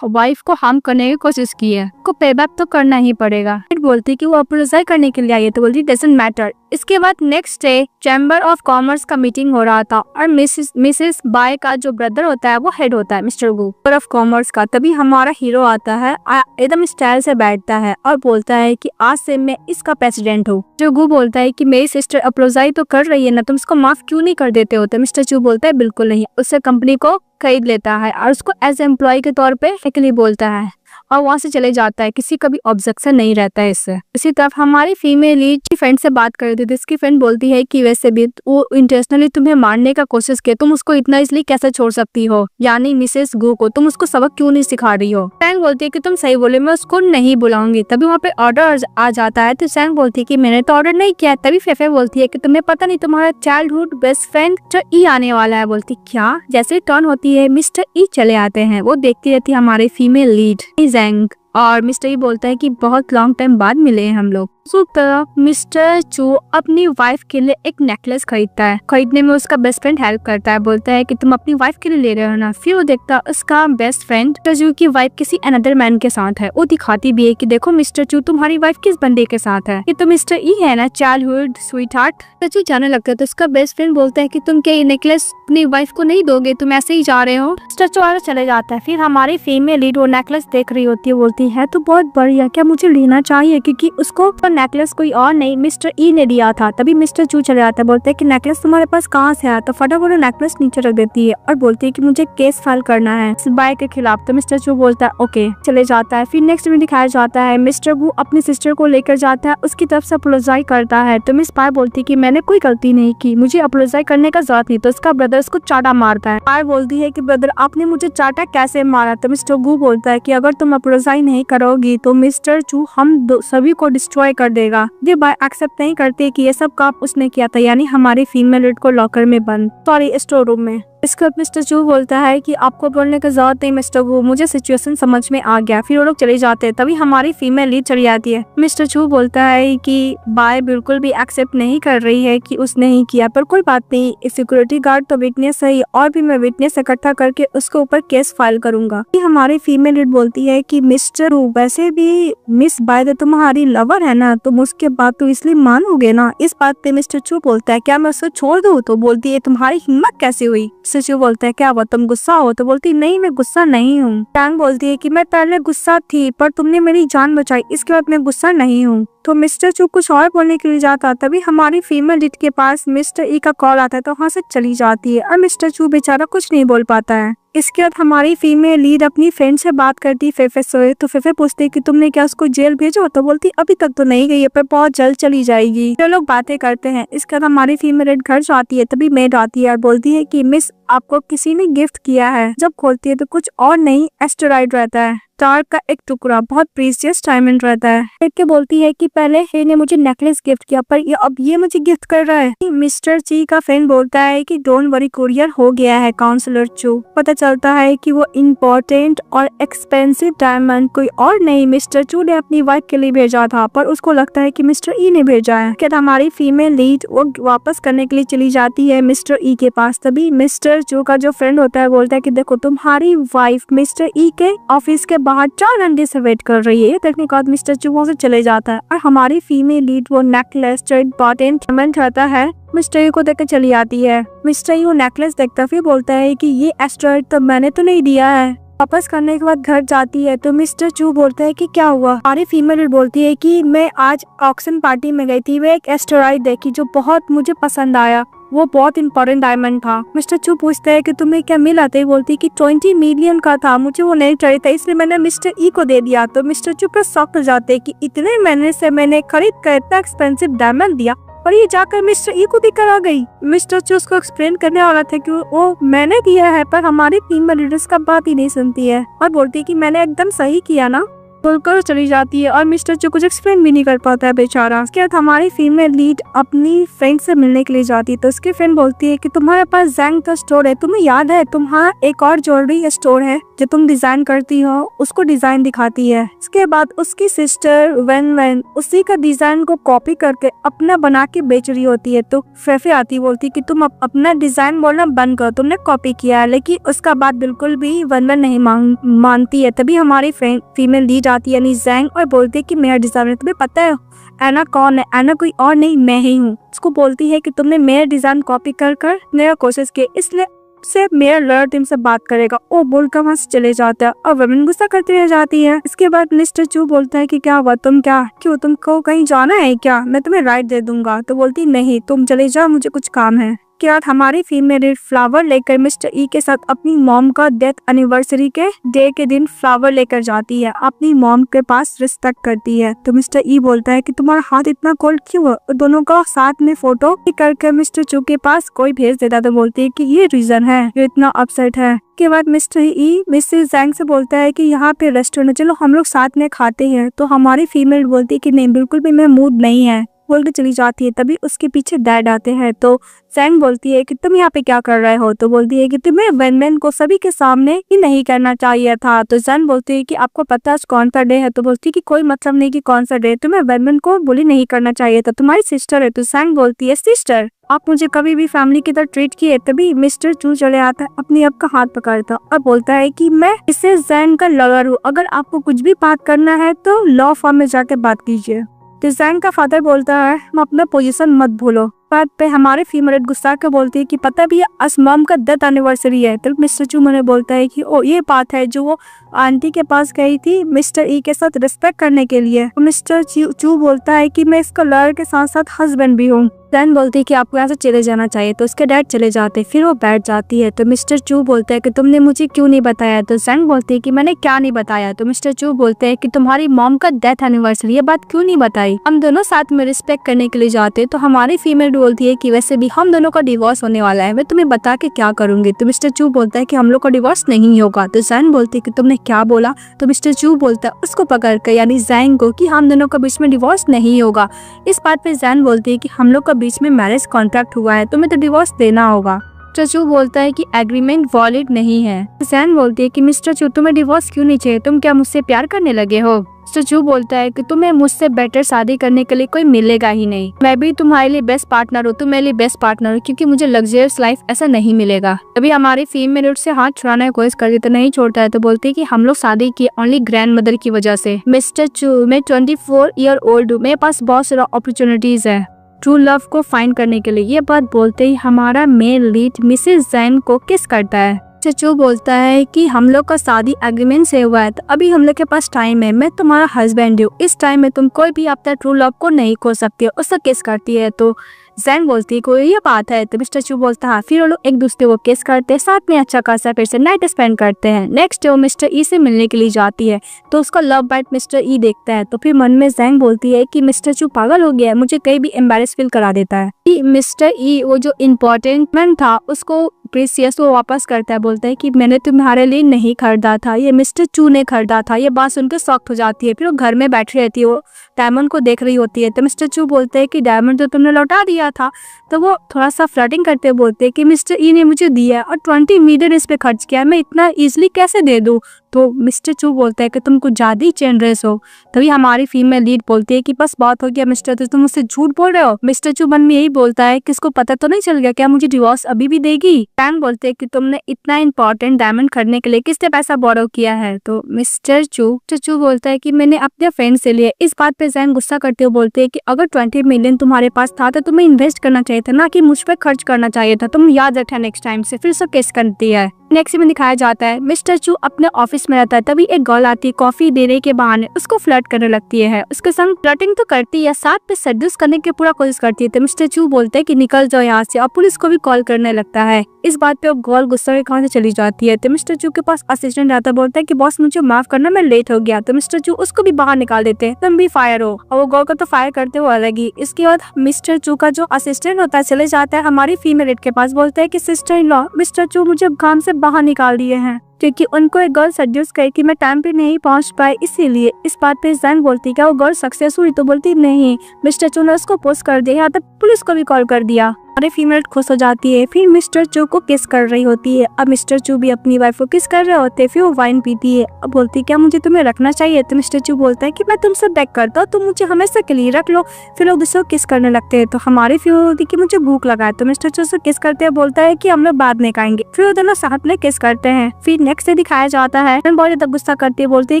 वाइफ को हार्म करने की कोशिश की है, को पेबैक तो करना ही पड़ेगा। फिर बोलती कि वो अपोलोजाइज करने के लिए आई है। तो बोलती डजंट मैटर। इसके बाद next day chamber of commerce का मीटिंग हो रहा था और मिसेस बाय का जो ब्रदर होता है वो हेड होता है मिस्टर गू ऑफ कॉमर्स का। तभी हमारा हीरो आता है, एकदम स्टाइल से बैठता है और बोलता है कि आज से मैं इसका प्रेसिडेंट हूँ। जो गू बोलता है कि मेरी सिस्टर अपोलोजाइज तो कर रही है ना, तुम उसको माफ क्यों नहीं कर देते हो? तो मिस्टर चू बोलता है बिल्कुल नहीं। उससे कंपनी को खरीद लेता है और उसको एज एम्प्लॉय के तौर पे एक्चुअली बोलता है और वहाँ से चले जाता है। किसी का भी ऑब्जेक्शन नहीं रहता है इससे। इसी तरफ हमारी फीमेल लीड फ्रेंड से बात कर रही थी। इसकी फ्रेंड बोलती है कि वैसे भी वो इंटेंशनली तुम्हें मारने का कोशिश किया, तुम उसको इतना इसलिए कैसे छोड़ सकती हो, यानी मिसेस गू को तुम उसको सबक क्यों नहीं सिखा रही हो? सैंग बोलती है कि तुम सही बोले, मैं उसको नहीं बुलाऊंगी। तभी वहाँ पे ऑर्डर आ जाता है। तो सैंग बोलती है कि मैंने तो ऑर्डर नहीं किया। तभी फेफे बोलती है कि तुम्हें पता नहीं तुम्हारा चाइल्डहुड बेस्ट फ्रेंड जो ई आने वाला है। बोलती क्या? जैसे टर्न होती है मिस्टर ई चले आते हैं। वो देखती रहती है हमारी फीमेल लीड जैंग और मिस्टर ई बोलता है कि बहुत लॉन्ग टाइम बाद मिले हैं हम लोग। उस तरफ मिस्टर चू अपनी वाइफ के लिए एक नेकलेस खरीदता है। खरीदने में उसका बेस्ट फ्रेंड हेल्प करता है, बोलता है कि तुम अपनी वाइफ के लिए ले रहे हो ना। फिर वो देखता है उसका बेस्ट फ्रेंड चू की वाइफ किसी अनदर मैन के साथ है। वो दिखाती भी है कि देखो मिस्टर चू तुम्हारी वाइफ किस बंदे के साथ है, ये तो मिस्टर ई है ना, चाइल्डहुड स्वीट हार्ट। चू जाने लगता है तो उसका बेस्ट फ्रेंड बोलता है कि तुम क्या ये नेकलेस अपनी वाइफ को नहीं दोगे, तुम ऐसे ही जा रहे हो। मिस्टर चू आगे चले जाता है। फिर हमारी फीमेल लीड वो नेकलेस देख रही होती है, बोलती है तो बहुत बढ़िया, क्या मुझे लेना चाहिए? क्योंकि उसको नेकलेस कोई और नहीं मिस्टर ई ने दिया था। तभी मिस्टर चू चले आता है, बोलते हैं कि नेकलेस तुम्हारे पास कहाँ से आया? तो फटाफट नेकलेस नीचे रख देती है और बोलती है कि मुझे केस फाइल करना है इस बाय के खिलाफ। तो मिस्टर चू बोलता है ओके, चले जाता है। फिर नेक्स्ट में दिखाया जाता है मिस्टर गू अपनी सिस्टर को लेकर जाता है, उसकी तरफ से अपोलोजाइज करता है। तो मिस बाय बोलती है कि मैंने कोई गलती नहीं की, मुझे अपोलोजाइज करने का जरूरत नहीं। तो उसका ब्रदर उसको चाटा मारता है। बाय बोलती है कि ब्रदर आपने मुझे चाटा कैसे मारा? तो मिस्टर गू बोलता है कि अगर तुम अपोलोजाइज नहीं करोगी तो मिस्टर चू हम सभी को डिस्ट्रॉय कर कर देगा। ये बाय एक्सेप्ट नहीं करते कि ये सब काम उसने किया था, यानी हमारी फीमेल लीड को लॉकर में बंद, सॉरी स्टोर रूम में। इसके बाद मिस्टर चू बोलता है कि आपको बोलने की जरूरत नहीं मिस्टर वू, मुझे सिचुएशन समझ में आ गया। फिर वो लोग चले जाते हैं। तभी हमारी फीमेल लीड चली जाती है। मिस्टर चू बोलता है कि बाय बिल्कुल भी एक्सेप्ट नहीं कर रही है कि उसने ही किया, पर कोई बात नहीं, सिक्योरिटी गार्ड तो विटनेस है और भी मैं विटनेस इकट्ठा करके उसके ऊपर केस फाइल करूंगा। हमारी फीमेल लीड बोलती है कि मिस्टर वू, वैसे भी मिस बाय तो तुम्हारी लवर है ना, तुम उसके बाद तो इसलिए मानोगे ना। इस बात पे मिस्टर चू बोलता है क्या मैं उसे छोड़ दूं? तो बोलती है तुम्हारी हिम्मत कैसे हुई? मिस्टर चू बोलता है क्या हुआ, तुम गुस्सा हो? तो बोलती नहीं मैं गुस्सा नहीं हूँ। टैंग बोलती है कि मैं पहले गुस्सा थी पर तुमने मेरी जान बचाई, इसके बाद मैं गुस्सा नहीं हूँ। तो मिस्टर चू कुछ और बोलने के लिए जाता, तभी हमारी फीमेल लीड के पास मिस्टर ई का कॉल आता है, तो वहाँ से चली जाती है और मिस्टर चू बेचारा कुछ नहीं बोल पाता है। इसके बाद हमारी फीमेल लीड अपनी फ्रेंड से बात करती फेफे से, तो फेफे पूछती है कि तुमने क्या उसको जेल भेजो? तो बोलती अभी तक तो नहीं गई है पर बहुत जल्द चली जाएगी। तो लोग बातें करते हैं। इसके बाद हमारी फीमेल लीड घर जाती है, तभी मेड आती है और बोलती है कि मिस आपको किसी ने गिफ्ट किया है। जब खोलती है तो कुछ और नहीं एस्टेरॉइड रहता है, स्टार का एक टुकड़ा, बहुत प्रीशियस डायमंड रहता है। देख के बोलती है कि पहले हे ने मुझे नेकलेस गिफ्ट किया पर अब ये मुझे गिफ्ट कर रहा है। मिस्टर ची का फ्रेंड बोलता है कि डोंट वरी, कुरियर हो गया है काउंसलर चू। पता चलता है कि वो इम्पोर्टेंट और एक्सपेंसिव डायमंड कोई और नहीं मिस्टर चू ने अपनी वाइफ के लिए भेजा था, पर उसको लगता है कि मिस्टर ई ने भेजा है। क्या हमारी फीमेल लीड वो वापस करने के लिए चली जाती है मिस्टर ई के पास। तभी मिस्टर चू का जो फ्रेंड होता है बोलता है कि देखो तुम्हारी वाइफ मिस्टर ई के ऑफिस के बाहर 4 घंटे से वेट कर रही है। देखने के बाद मिस्टर चू वहाँ से चले जाता है और हमारी फीमेल लीड वो नेकलेस जो इम्पोर्टेंट डायमंड रहता है मिस्टर यू को देकर चली आती है। मिस्टर यू नेकलेस देखता फिर बोलता है कि ये एस्टेरॉइड तो मैंने तो नहीं दिया है। वापस करने के बाद घर जाती है तो मिस्टर चू बोलता है कि क्या हुआ। हमारी फीमेल बोलती है कि मैं आज ऑक्शन पार्टी में गई थी, वे एक एस्टेरॉइड देखी जो बहुत मुझे पसंद आया, वो बहुत इंपॉर्टेंट डायमंड था। मिस्टर चू पूछता है कि तुम्हें क्या मिला? तो बोलती है कि 20 मिलियन का था, मुझे वो नहीं चाहिए था इसलिए मैंने मिस्टर ई को दे दिया। तो मिस्टर चू पर शॉक हो जाते हैं कि इतने महीने से मैंने खरीद कर इतना एक्सपेंसिव डायमंड दिया और ये जाकर मिस्टर ई को देकर आ गई। मिस्टर चू उसको एक्सप्लेन करने वाला था कि वो मैंने किया है, पर हमारी फीमेल लीडर्स का बात ही नहीं सुनती है और बोलती है कि मैंने एकदम सही किया ना, बोलकर चली जाती है और मिस्टर चू कुछ एक्सप्लेन भी नहीं कर पाता है बेचारा। उसके बाद हमारी फीमेल लीड अपनी फ्रेंड से मिलने के लिए जाती है तो उसकी फ्रेंड बोलती है कि तुम्हारे पास जैंग का स्टोर है, तुम्हें याद है तुम्हारा एक और ज्वेलरी स्टोर है जो तुम डिजाइन करती हो, उसको डिजाइन दिखाती है। इसके बाद उसकी सिस्टर वेन उसी का डिजाइन को कॉपी करके अपना बना के बेच रही होती है। तो फेफे आती बोलती है कि तुम अपना डिजाइन बोलना बंद करो, तुमने कॉपी किया है। लेकिन उसका बात बिल्कुल भी वेन नहीं मानती है। तभी हमारी फीमेल लीड आती है यानी जैंग और बोलती है कि मेरा डिजाइन है। तुम्हें पता है एना कौन है? एना कोई और नहीं मैं ही हूँ। उसको बोलती है कि तुमने मेरा डिजाइन कॉपी कर मेरा कोशिश की, इसलिए से मेरा लड़र टीम से बात करेगा। ओ बोलकर वहाँ से चले जाता है और वुमेन गुस्सा करती रह जाती है। इसके बाद मिस्टर चू बोलता है कि क्या हुआ, तुम क्यों तुमको कहीं जाना है क्या? मैं तुम्हें राइड दे दूंगा। तो बोलती नहीं तुम चले जाओ, मुझे कुछ काम है। क्या हमारी फीमेल फ्लावर लेकर मिस्टर ई के साथ अपनी मॉम का डेथ एनिवर्सरी के डे के दिन फ्लावर लेकर जाती है, अपनी मॉम के पास रिस्पेक्ट करती है। तो मिस्टर ई बोलता है कि तुम्हारा हाथ इतना कोल्ड क्यों है? दोनों का साथ में फोटो करके मिस्टर चू के पास कोई भेज देता। तो बोलती है कि ये रीजन है ये इतना अपसेट है। के बाद मिस्टर ई मिसेस जैंग से बोलता है कि यहाँ पे रेस्टोरेंट, चलो हम लोग साथ में खाते हैं। तो हमारी फीमेल बोलती है कि नहीं बिल्कुल भी मेरा मूड नहीं है, बोल के चली जाती है। तभी उसके पीछे डैड आते हैं तो जैंग बोलती है कि तुम यहाँ पे क्या कर रहे हो? तो बोलती है कि तुम्हें वेनमेन को सभी के सामने ही नहीं करना चाहिए था। तो जैंग बोलती है कि आपको पता है कौन सा डे है? तो बोलती है कि कोई मतलब नहीं कि कौन सा डे, तुम्हें वेनमेन को बुली नहीं करना चाहिए था, तुम्हारी सिस्टर है। तो जैंग बोलती है सिस्टर आप मुझे कभी भी फैमिली की तरह ट्रीट किए? तभी मिस्टर चू चले आता है, अपनी अब का हाथ पकड़ता और बोलता है कि मैं इसे जैंग का लवर हूँ, अगर आपको कुछ भी बात करना है तो लॉ फॉर्म में जाके बात कीजिए। तो जैंग का फादर बोलता है हम अपना पोजीशन मत भूलो। बात पे हमारे फीमेल गुस्सा के बोलती है कि पता भी है असमम का डेथ एनिवर्सरी है। तो मिस्टर चू मैंने बोलता है कि ओ ये बात है जो वो आंटी के पास गई थी मिस्टर ई के साथ रिस्पेक्ट करने के लिए। मिस्टर चू बोलता है कि मैं इसका लड़के के साथ साथ हस्बैंड भी हूँ। जैन बोलती है कि आपको यहाँ से चले जाना चाहिए, तो उसके डैड चले जाते। फिर वो बैठ जाती है तो मिस्टर चू बोलता है कि तुमने मुझे क्यों नहीं बताया। तो जैन बोलती है कि मैंने क्या नहीं बताया। तो मिस्टर चू बोलते हैं कि तुम्हारी मॉम का डेथ एनिवर्सरी, ये बात क्यों नहीं बताई। हम दोनों साथ में रिस्पेक्ट करने के लिए जाते। तो हमारी फीमेल बोलती है कि वैसे भी हम दोनों का डिवोर्स होने वाला है, मैं तुम्हें बता के क्या करूंगी। तो मिस्टर चू बोलता है कि हम लोग का डिवोर्स नहीं होगा। तो जैन बोलती है कि तुमने क्या बोला। तो मिस्टर चू बोलता है उसको पकड़ कर, यानी जैन को, कि हम दोनों के बीच में डिवोर्स नहीं होगा। इस बात पे जैन बोलती है कि हम लोग के बीच में मैरिज कॉन्ट्रैक्ट हुआ है, तुम्हें तो डिवोर्स देना होगा। मिस्टर चू बोलता है कि एग्रीमेंट वैलिड नहीं है। जैन बोलती है कि मिस्टर चू तुम्हें डिवोर्स क्यों नहीं चाहिए, तुम क्या मुझसे प्यार करने लगे हो। मिस्टर चू बोलता है कि तुम्हें मुझसे बेटर शादी करने के लिए कोई मिलेगा ही नहीं, मैं भी तुम्हारे लिए बेस्ट पार्टनर हूँ, तुम मेरे लिए बेस्ट पार्टनर हो, क्योंकि मुझे लग्जरियस लाइफ ऐसा नहीं मिलेगा। अभी हमारी फीमेल से हाथ छुड़ाने की कोशिश करती तो नहीं छोड़ता है। तो बोलती है कि हम लोग शादी किए ओनली ग्रैंड मदर की वजह से। मिस्टर चू, मैं 24 ईयर ओल्ड हूँ, मेरे पास बहुत सारा अपॉर्चुनिटीज है ट्रू लव को फाइंड करने के लिए। ये बात बोलते ही हमारा मेल लीड मिसेस जैन को किस करता है। चचू बोलता है कि हम लोग का शादी एग्रीमेंट से हुआ है, तो अभी हम लोग के पास टाइम है, मैं तुम्हारा हस्बैंड हूँ, इस टाइम में तुम कोई भी अपना ट्रू लव को नहीं खो सकती हो। उससे किस करती है। तो जैन बोलती है कोई ये बात है। तो मिस्टर चू बोलता है। फिर वो लोग एक दूसरे को किस करते हैं, साथ में अच्छा खासा फिर से नाइट स्पेंड करते हैं। नेक्स्ट डे वो मिस्टर ई से मिलने के लिए जाती है, तो उसका लव बाइट मिस्टर ई देखता है। तो फिर मन में जैन बोलती है कि मिस्टर चू पागल हो गया है, मुझे कहीं भी एम्बैरेस फील करा देता है। मिस्टर ई वो जो इम्पोर्टेंट मैन था उसको प्रीसियस को वापस करता है, बोलता है कि मैंने तुम्हारे लिए नहीं खरीदा था, ये मिस्टर चू ने खरीदा था। ये बात सुनकर शॉक्ड हो जाती है। फिर वो घर में बैठी रहती है, वो डायमंड को देख रही होती है। तो मिस्टर चू बोलते हैं कि डायमंड तो तुमने लौटा दिया था। तो वो थोड़ा सा फ्लर्टिंग करते हुए बोलते हैं कि मिस्टर ई ने मुझे दिया और 20 मिलियन इस पे खर्च किया, मैं इतना इजिली कैसे दे दूं। तो मिस्टर चू बोलता है कि तुम कुछ ज्यादा ही जेनरस हो। तभी हमारी फीमेल लीड बोलती है कि बस बात हो गया मिस्टर, तो तुम मुझसे झूठ बोल रहे हो। मिस्टर चू मन में यही बोलता है कि इसको पता तो नहीं चल गया क्या मुझे डिवोर्स अभी भी देगी। टैंग बोलते हैं कि तुमने इतना इंपॉर्टेंट डायमंड खरीदने के लिए किससे पैसा बोरो किया है। तो मिस्टर चू बोलता है कि मैंने अपने फ्रेंड से लिया। इस बात पे जैन गुस्सा करते हुए बोलते हैं कि अगर 20 मिलियन तुम्हारे पास था तो तुम्हें इन्वेस्ट करना चाहिए था, ना कि मुझ पर खर्च करना चाहिए था, तुम याद रखा नेक्स्ट टाइम से। फिर सब केस करती है। नेक्स्ट में दिखाया जाता है मिस्टर चू अपने ऑफिस में रहता है, तभी एक गर्ल आती है कॉफी देने के बहाने उसको फ्लर्ट करने लगती है। उसके संग फ्लर्टिंग तो करती है, साथ में सेड्यूस करने की पूरा कोशिश करती है। तो मिस्टर चू बोलते हैं कि निकल जाओ यहाँ से, और पुलिस को भी कॉल करने लगता है। इस बात पे वो गर्ल गुस्सा में कहाँ से चली जाती है। तो मिस्टर चू के पास असिस्टेंट आता है, बोलता है कि बॉस मुझे माफ करना, मैं लेट हो गया। तो मिस्टर चू उसको भी बाहर निकाल देते हैं, तुम भी फायर हो, और वो गर्ल को तो फायर करते हुए अलग ही। इसके बाद मिस्टर चू का जो असिस्टेंट होता है चले जाता है हमारी फीमेल के पास, बोलता है कि सिस्टर इन लॉ मिस्टर चू मुझे काम से बाहर निकाल दिए हैं, क्योंकि उनको एक गर्ल सजेस्ट करी कि मैं टाइम पे नहीं पहुंच पाई, इसीलिए। इस बात पे जैन बोलती क्या वो गर्ल सक्सेस हुई। तो बोलती नहीं, मिस्टर चू ने उसको पोस्ट कर दिया, यहाँ तक पुलिस को भी कॉल कर दिया। अरे फीमेल खुश हो जाती है, फिर मिस्टर चू को किस कर रही होती है। अब मिस्टर चू भी अपनी वाइफ को किस कर रहे होते हैं। फिर वो वाइन पीती है, अब बोलती क्या मुझे तुम्हें रखना चाहिए। तो मिस्टर चू बोलता है कि मैं तुमसे बैक करता हूँ, तुम मुझे हमेशा के लिए रख लो। फिर लोग दूसरे को किस करने लगते हैं। तो हमारी फीमेल बोलती कि मुझे भूख लगा है। तो मिस्टर चू से किस करते हैं, बोलता है कि हम लोग बाद में खाएंगे। फिर वो दोनों साथ में किस करते हैं। फिर नेक्स्ट डे दिखाया जाता है बहुत ज्यादा गुस्सा करती है, बोलती है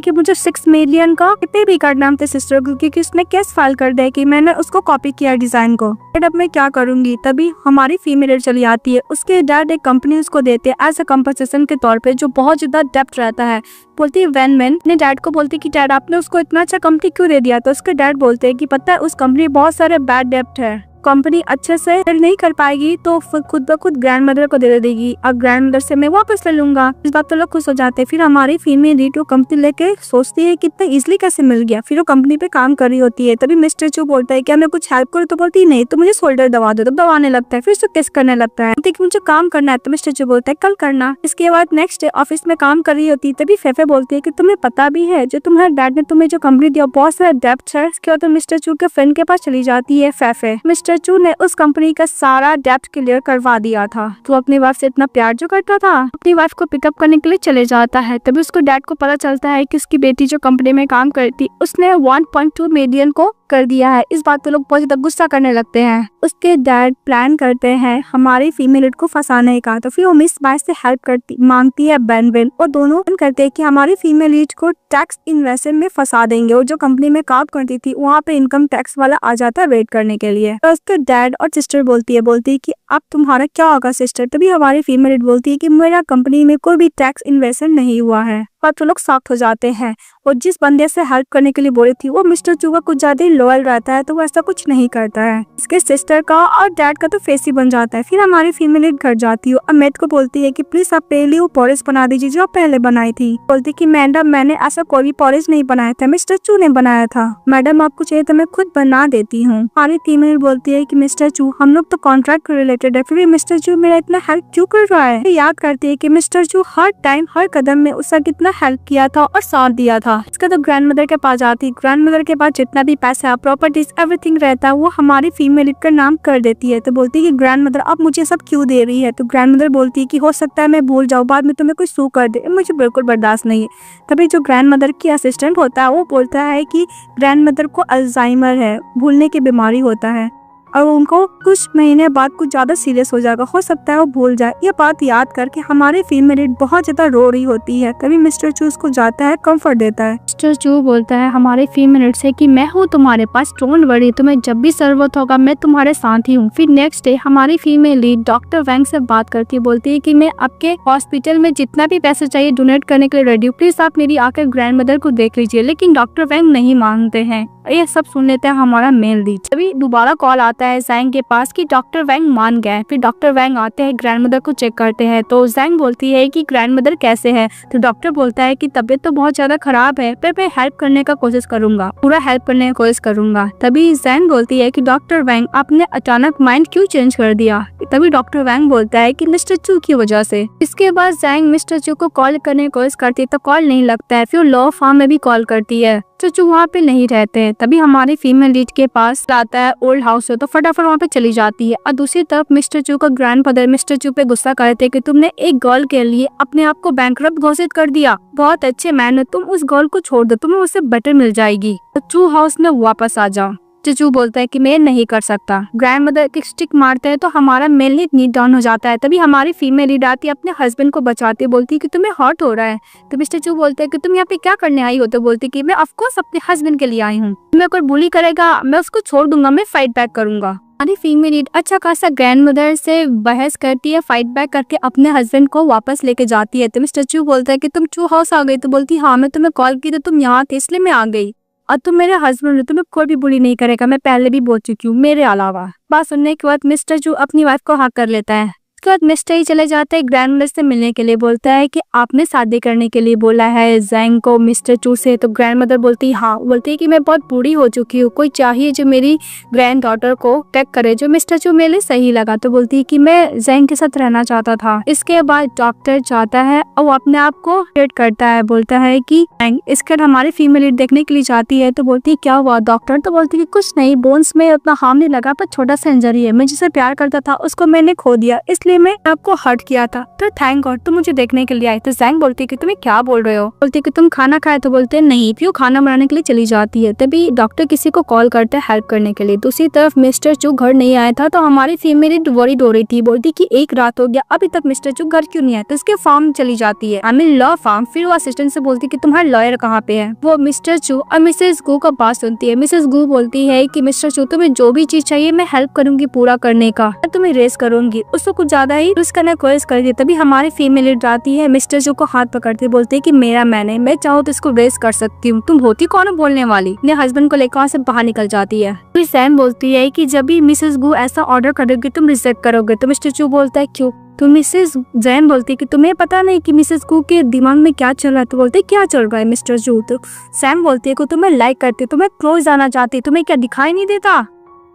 कि मुझे 6 मिलियन का पे भी करना थे सिस्टर को, क्योंकि उसने केस फाइल कर दिया कि मैंने उसको कॉपी किया डिजाइन को। अब मैं क्या करूंगी। तभी हमारी फीमेल चली आती है, उसके डैड एक कंपनी उसको देते हैं एज अ कंपनसेशन के तौर पे, जो बहुत ज्यादा डेप्ट रहता है। बोलती है वैन मैन अपने डैड को बोलती है कि डैड आपने उसको इतना अच्छा कंपनी क्यों दे दिया। तो उसके डैड बोलते हैं कि पता है उस कंपनी बहुत सारे बैड डेप्ट है, कंपनी अच्छे से नहीं कर पाएगी तो खुद ब खुद ग्रैंड मदर को दे देगी, और ग्रैंड मदर से मैं वापस ले लूंगा। इस बात तो लोग खुश हो जाते हैं। फिर हमारी फीमेल लीड वो कंपनी लेके सोचती है कि इतना इजिली कैसे मिल गया। फिर वो कंपनी पे काम कर रही होती है। तभी मिस्टर चू बोलता है कि मैं कुछ हेल्प करूँ। तो बोलती है नहीं, तो मुझे शोल्डर दबा दो। तो दबाने लगता है, फिर उसको किस करने लगता है, कि मुझे काम करना है। तो मिस्टर चू बोलता है कल करना। इसके बाद नेक्स्ट डे ऑफिस में काम कर रही होती है, तभी फेफे बोलती है कि तुम्हें पता भी है जो तुम्हारे डैड ने तुम्हें जो कंपनी दिया बहुत सारा डेप्ट है। इसके बाद मिस्टर चू के फ्रेंड के पास चली जाती है फेफे। मिस्टर चू ने उस कंपनी का सारा डेप्ट क्लियर करवा दिया था। तो अपनी वाइफ से इतना प्यार जो करता था, अपनी वाइफ को पिकअप करने के लिए चले जाता है। तभी उसको डैड को पता चलता है कि उसकी बेटी जो कंपनी में काम करती उसने 1.2 मिलियन को कर दिया है। इस बात पे लोग बहुत ज्यादा गुस्सा करने लगते हैं। उसके डैड प्लान करते हैं हमारी फीमेल को फंसाने का। तो फिर वो मिस बाइस से हेल्प मांगती है बेनविन, और दोनों करते हैं कि हमारी फीमेल लीड को टैक्स इन्वेस्टमेंट में फंसा देंगे। और जो कंपनी में काम करती थी वहाँ पे इनकम टैक्स वाला आ जाता है वेट करने के लिए। तो उसके डैड और सिस्टर बोलती है कि अब तुम्हारा क्या होगा सिस्टर। तभी हमारी फीमेल लीड बोलती है कि मेरा कंपनी में कोई भी टैक्स इन्वेस्टमेंट नहीं हुआ है। और तो लोग शॉक्ड हो जाते हैं। और जिस बंदे से हेल्प करने के लिए बोली थी वो मिस्टर चू का कुछ ज्यादा ही लॉयल रहता है तो वो ऐसा कुछ नहीं करता है। इसके सिस्टर का और डैड का तो फेस ही बन जाता है। फिर हमारी फीमेल लीड घर जाती है, अमित को बोलती है कि प्लीज आप पहले वो पॉलिश बना दीजिए जो आप पहले बनाई थी। बोलती कि मैडम मैंने ऐसा कोई भी पॉलिश नहीं बनाया था, मिस्टर चू ने बनाया था। मैडम आपको चाहिए तो मैं खुद बना देती हूँ। हमारी फीमेल बोलती है कि मिस्टर चू हम लोग तो कॉन्ट्रैक्ट रिलेटेड है, फिर भी मिस्टर चू मेरा इतना हेल्प क्यों कर रहा है। याद करती है कि मिस्टर चू हर टाइम हर कदम में उसका कितना हेल्प किया था और साथ दिया था। इसका तो ग्रैंडमदर के पास जाती, ग्रैंडमदर के पास जितना भी पैसा प्रॉपर्टीज एवरीथिंग रहता है वो हमारी फीमेल का नाम कर देती है। तो बोलती है कि ग्रैंडमदर आप मुझे सब क्यों दे रही है। तो ग्रैंडमदर बोलती है कि हो सकता है मैं भूल जाऊँ, बाद में तुम्हें कुछ सू कर दे, मुझे बिल्कुल बर्दाश्त नहीं है। तभी जो ग्रैंडमदर की असिस्टेंट होता है वो बोलता है कि ग्रैंडमदर को अल्जाइमर है, भूलने की बीमारी होता है और उनको कुछ महीने बाद कुछ ज्यादा सीरियस हो जाएगा, हो सकता है वो भूल जाए। ये बात याद करके हमारी फीमेल लीड बहुत ज्यादा रो रही होती है। तभी मिस्टर चू उसको जाता है कंफर्ट देता है। मिस्टर चू बोलता है हमारे फीमेल लीड से कि मैं हूँ तुम्हारे पास, डोंट वरी, तुम्हें जब भी जरूरत होगा मैं तुम्हारे साथ ही हूँ। फिर नेक्स्ट डे हमारी फीमेल लीड डॉक्टर वैंग से बात करती है, बोलती है कि मैं आपके हॉस्पिटल में जितना भी पैसे चाहिए डोनेट करने के लिए रेडी हूँ, प्लीज आप मेरी आकर ग्रैंडमदर को देख लीजिए। लेकिन डॉक्टर वैंग नहीं मांगते हैं। ये सब सुन लेते हैं हमारा मेल लीड। तभी दोबारा कॉल आता है जैंग के पास कि डॉक्टर वैंग मान गए। फिर डॉक्टर वैंग आते हैं, ग्रैंडमदर को चेक करते हैं। तो जैंग बोलती है कि ग्रैंडमदर कैसे है। तो डॉक्टर बोलता है कि तबीयत तो बहुत ज्यादा खराब है, पर मैं हेल्प करने का कोशिश करूंगा, पूरा हेल्प करने की कोशिश करूंगा। तभी जैंग बोलती है कि डॉक्टर वैंग आपने अचानक माइंड क्यों चेंज कर दिया। तभी डॉक्टर वैंग बोलता है कि मिस्टर चू की वजह से। इसके बाद जैंग मिस्टर चू को कॉल करने की कोशिश करती है तो कॉल नहीं लगता है। फिर लॉ फार्म में भी कॉल करती है तो चू वहाँ पे नहीं रहते हैं। तभी हमारी फीमेल लीड के पास आता है ओल्ड हाउस है तो फटाफट वहाँ पे चली जाती है। और दूसरी तरफ मिस्टर चू का ग्रैंडफादर मिस्टर चू पे गुस्सा करते हैं कि तुमने एक गर्ल के लिए अपने आप को बैंकरप्ट घोषित कर दिया, बहुत अच्छे मैन, तुम उस गर्ल को छोड़ दो, तुम्हें उससे बेटर मिल जाएगी, तो चू हाउस में वापस आ जाओ। चू बोलता है कि मैं नहीं कर सकता। ग्रैंडमदर की स्टिक मारते हैं तो हमारा मेल लीड नीड डाउन हो जाता है। तभी हमारी फीमेल लीड आती है, अपने हस्बैंड को बचाती है, बोलती है कि तुम्हें हर्ट हो रहा है। तो मिस्टर चू बोलते हैं कि तुम यहाँ पे क्या करने आई हो। तो बोलती है कि मैं ऑफ कोर्स अपने हस्बैंड के लिए आई हूँ, मैं कोई बुली करेगा मैं उसको छोड़ दूंगा, मैं फाइट बैक करूंगा। हमारी फीमेल लीड अच्छा खासा ग्रैंडमदर से बहस करती है, फाइट बैक करके अपने हस्बैंड को वापस लेके जाती है। तो मिस्टर चू बोलता है कि तुम चू हाउस आ गई। तो बोलती हाँ मैं तुम्हें कॉल की तो तुम यहाँ थे इसलिए मैं आ गई, और तुम मेरे हस्बैंड हो, तुम्हें कोई भी बुली नहीं करेगा, मैं पहले भी बोल चुकी हूँ मेरे अलावा। बात सुनने के बाद मिस्टर चू अपनी वाइफ को हक कर लेता है। उसके बाद मिस्टर ही चले जाता है ग्रैंडमदर से मिलने के लिए, बोलता है कि आपने शादी करने के लिए बोला है जैंग को मिस्टर चू से। तो ग्रैंडमदर बोलती है हाँ, बोलती है कि मैं बहुत बूढ़ी हो चुकी हूँ, कोई चाहिए जो मेरी ग्रैंड डॉटर को टेक करे, जो मिस्टर चू मेरे लिए सही लगा। तो बोलती है कि मैं जैंग के साथ रहना चाहता था। इसके बाद डॉक्टर चाहता है और वो अपने आप को ट्रीट करता है, बोलता है कि इसके बाद हमारी फीमेल लीड देखने के लिए जाती है। तो बोलती है क्या हुआ डॉक्टर। तो बोलती है कि कुछ नहीं, बोन्स में उतना हार्म नहीं लगा, पर छोटा सा इंजरी है, मैं जिसे प्यार करता था उसको मैंने खो दिया, इसलिए मैं आपको हर्ट किया था, तो थैंक गॉड तुम मुझे देखने के लिए आई। तो जैंग बोलती है कि तुम्हें क्या बोल रहे हो। बोलती है कि तुम खाना खाए। तो बोलते हैं नहीं। फिर खाना बनाने के लिए चली जाती है। तभी डॉक्टर किसी को कॉल करते हैं हेल्प करने के लिए। दूसरी तरफ मिस्टर चू घर नहीं आया था तो हमारी फीमेल वरीड हो रही थी, बोलती कि एक रात हो गया अभी तक मिस्टर चू घर क्यों नहीं आया। तो उसके फार्म चली जाती है, आई मीन लॉ फार्म। फिर वो असिस्टेंट से बोलती कि तुम्हारा लॉयर कहाँ पे है। वो मिस्टर चू और मिसेस गू का बात सुनती है। मिसेस गू बोलती है कि मिस्टर चू तुम्हें जो भी चीज चाहिए मैं हेल्प करूंगी पूरा करने का, मैं तुम्हें रेस करूंगी। उसको कुछ ज्यादा ही करने की कोशिश करती है। तभी हमारी फीमेल लीड आती है, मिस्टर चू को हाथ पकड़ते बोलते है कि मेरा मैं चाहूँ तो इसको रेस कर सकती हूँ, तुम होती कौन बोलने वाली। अपने हस्बैंड को लेकर वहाँ से बाहर निकल जाती है। तो सैम बोलती है कि जब भी मिसेस गू ऐसा ऑर्डर करोगे तुम रिजेक्ट करोगे। तो मिस्टर चू बोलता है क्यों। तो मिसेस जैन बोलती है कि तुम्हें पता नहीं कि मिसेस गू के दिमाग में क्या चल रहा है। तो बोलते क्या चल रहा है मिस्टर चू। तो सैम बोलती है कि तुम्हें लाइक करती, तुम्हें क्लोज आना चाहती, तुम्हें क्या दिखाई नहीं देता।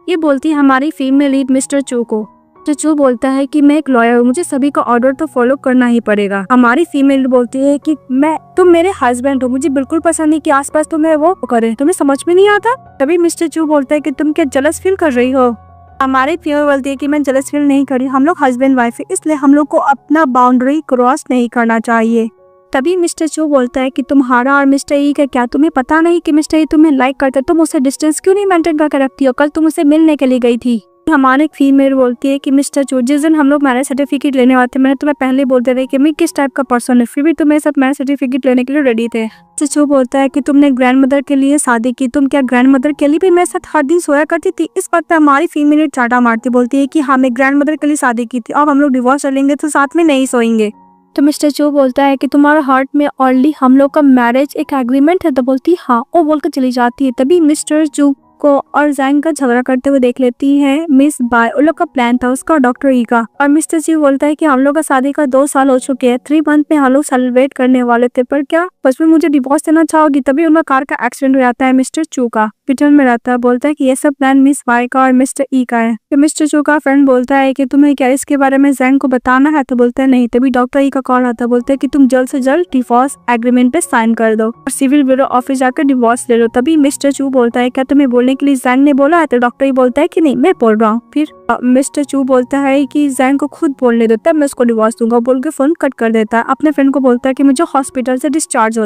ये बोलती है हमारी फीमेल लीड मिस्टर चू को। तो चू बोलता है कि मैं एक लॉयर हूँ, मुझे सभी का ऑर्डर तो फॉलो करना ही पड़ेगा। हमारी फीमेल बोलती है कि तुम मेरे हस्बैंड हो, मुझे बिल्कुल पसंद नहीं कि आसपास तुम्हें वो करे, तुम्हें समझ में नहीं आता। तभी मिस्टर चू बोलता है कि तुम क्या जलस फील कर रही हो। हमारी फीमेल बोलती है कि मैं जलस फील नहीं कर रही, हम लोग हस्बैंड वाइफ है, इसलिए हम लोग को अपना बाउंड्री क्रॉस नहीं करना चाहिए। तभी मिस्टर चू बोलता है कि तुम्हारा और मिस्टर ई का क्या, तुम्हें पता नहीं कि मिस्टर ई तुम्हें लाइक करते, तुम उसे डिस्टेंस क्यों नहीं मेंटेन करके रखती हो, कल तुम उसे मिलने के लिए गई थी। हमारे फीमेल बोलती है कि मिस्टर चू जिस दिन हम लोग मैरिज सर्टिफिकेट लेने वाले थे मैंने तुम्हें पहले बोल दिया था कि मैं किस टाइप का पर्सन है, फिर भी तुम मेरे साथ मैरिज सर्टिफिकेट लेने के लिए रेडी थे। चू बोलता है कि तुमने ग्रैंडमदर के लिए शादी की, तुम क्या ग्रैंडमदर के लिए भी मेरे साथ हर दिन सोया करती थी। इस बात पे हमारी फीमेल चाटा मारती, बोलती है कि हाँ मैं ग्रैंडमदर के लिए शादी की थी, अब हम लोग डिवोर्स कर लेंगे तो साथ में नहीं सोएंगे। तो मिस्टर चू बोलता है कि तुम्हारा हार्ट में ऑलरेडी हम लोग का मैरिज एक एग्रीमेंट है। तो बोलती हाँ, वो बोलकर चली जाती है। तभी मिस्टर चू को और जैंग का झगड़ा करते हुए देख लेती है मिस बाय। उन लोग का प्लान था उसका और डॉक्टर ई का। और मिस्टर चू बोलता है कि हम लोग का शादी का 2 साल हो चुके हैं, 3 मंथ में हम लोग सेलिब्रेट करने वाले थे, पर क्या बस में मुझे डिवोर्स देना चाहोगी? तभी उनका कार का एक्सीडेंट हो जाता है मिस्टर चू का। पीटर में रहता है, बोलता है कि ये सब प्लान मिस बाय का और मिस्टर ई का है। तो मिस्टर चू का फ्रेंड बोलता है कि तुम्हें क्या इसके बारे में जैंग को बताना है? तो बोलता है नहीं। तभी डॉक्टर ई का कॉल आता है, बोलते है कि तुम जल्द से जल्द डिवोर्स एग्रीमेंट पे साइन कर दो और सिविल ब्यूरो ऑफिस जाकर डिवोर्स ले लो। तभी मिस्टर चू बोलता है क्या तुम्हें बोलने के लिए जैंग ने बोला है? तो डॉक्टर ई बोलता है कि नहीं, मैं बोल रहा हूँ। फिर मिस्टर चू बोलता है कि जैंग को खुद बोलने देता है, मैं उसको डिवोर्स दूंगा, बोल के फोन कट कर देता है। अपने फ्रेंड को बोलता है कि मुझे हॉस्पिटल से डिस्चार्ज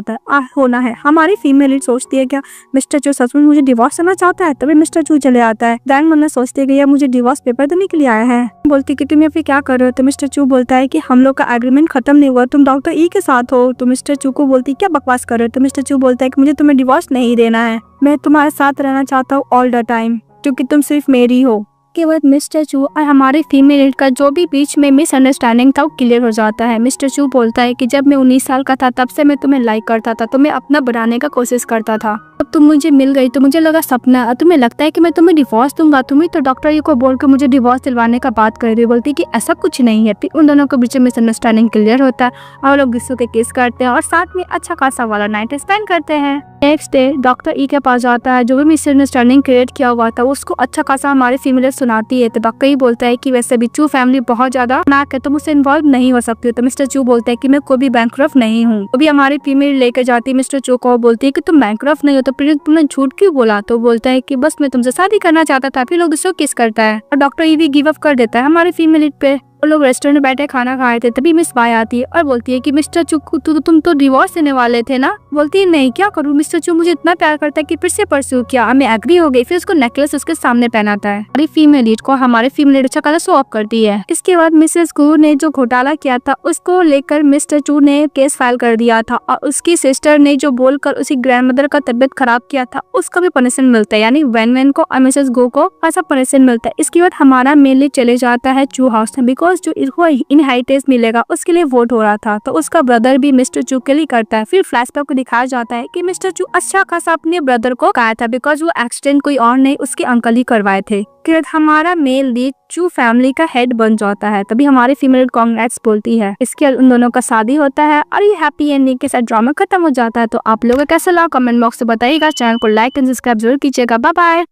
होना है। हमारी फीमेल लीड सोचती है क्या मिस्टर चू सच में मुझे डिवोर्स देना चाहता है? तभी मिस्टर चू चले आता है। जैंग मन में सोचती है कि यह मुझे डिवोर्स पेपर देने के लिए आया है। बोलती कि तुम फिर क्या कर रहे हो? तो मिस्टर चू बोलता है कि हम लोग का एग्रीमेंट खत्म नहीं हुआ, तुम डॉक्टर ई के साथ हो। तो मिस्टर चू को बोलती क्या बकवास कर रहे हो? तो मिस्टर चू बोलता है कि मुझे तुम्हें डिवोर्स नहीं देना है, मैं तुम्हारे साथ रहना चाहता हूँ ऑल द टाइम, क्योंकि तुम सिर्फ मेरी हो। के बाद मिस्टर चू और हमारे फीमेल लीड का जो भी बीच में मिसअंडरस्टैंडिंग था वो क्लियर हो जाता है। मिस्टर चू बोलता है कि जब मैं 19 साल का था तब से मैं तुम्हें लाइक करता था, तुम्हें अपना बनाने का कोशिश करता था। अब तुम मुझे मिल गई तो मुझे लगा सपना, और तुम्हें लगता है कि मैं तुम्हें डिवोर्स दूंगा। तुम्हें तो डॉक्टर ये को बोल के मुझे डिवोर्स दिलवाने का बात कर रही है। बोलती कि ऐसा कुछ नहीं है। फिर उन दोनों के बीच में मिसअंडरस्टैंडिंग क्लियर होता है और लोग गुस्सों के किस करते हैं और साथ में अच्छा खासा वाला नाइट स्पेंड करते हैं। नेक्स्ट डे डॉक्टर ई के पास जाता है, जो भी मिसअंडरस्टैंडिंग क्रिएट किया हुआ था उसको अच्छा खासा हमारे फीमेल सुनाती है। तो डॉक्टर ई बोलता है कि वैसे भी चू फैमिली बहुत ज्यादा नाक है, तुम मुझसे इन्वॉल्व नहीं हो सकती हो। तो मिस्टर चू बोलता है कि मैं कोई भी बैंकरप्ट नहीं हूँ। अभी हमारी फीमेल लेकर जाती है मिस्टर चू को, बोलती है कि तुम बैंकरप्ट नहीं हो, तो फिर तुमने झूठ क्यों बोला? तो बोलता है कि बस मैं तुमसे शादी करना चाहता था। फिर लोग उसको किस करता है और डॉक्टर ई भी गिव अप कर देता है हमारी फीमेल पे। वो लोग रेस्टोरेंट में बैठे खाना खाए थे, तभी मिस बाय आती है और बोलती है कि मिस्टर चू तुम तो डिवोर्स देने वाले थे ना? बोलती है नहीं, क्या करूँ, मिस्टर चू मुझे इतना प्यार करता है कि फिर से परस्यू किया। मैं एग्री हो गई। फिर उसको नेकलेस उसके सामने पहनाता है। हमारी फीमेल लीड को हमारे फीमेल लीड अच्छा खासा शो ऑफ करती है। इसके बाद मिसेस गू ने जो घोटाला किया था उसको लेकर मिस्टर चू ने केस फाइल कर दिया था और उसकी सिस्टर ने जो बोलकर उसकी ग्रैंडमदर का तबियत खराब किया था उसका भी पनिशमेंट मिलता है, यानी वैन को और मिसेस गू को ऐसा पनिशमेंट मिलता है। इसके बाद हमारा मेन लीड चले जाता है चू हाउस में, बिकॉज जो इनहेरिटेंस मिलेगा उसके लिए वोट हो रहा था। तो उसका ब्रदर भी मिस्टर चू के लिए करता है। फिर फ्लैशबैक को दिखाया जाता है कि मिस्टर चू अच्छा खासा अपने ब्रदर को कहा था, बिकॉज वो एक्सीडेंट कोई और नहीं उसके अंकल ही करवाए थे। फिर हमारा मेल लीड चू फैमिली का हेड बन जाता है। तभी हमारी फीमेल कांग्रेट्स बोलती है। इसके बाद उन दोनों का शादी होता है और ये हैप्पी एंडिंग के साथ ड्रामा खत्म हो जाता है। तो आप लोगों का कैसा लगा कमेंट बॉक्स में बताइएगा। चैनल को लाइक एंड सब्सक्राइब जरूर कीजिएगा। Bye bye.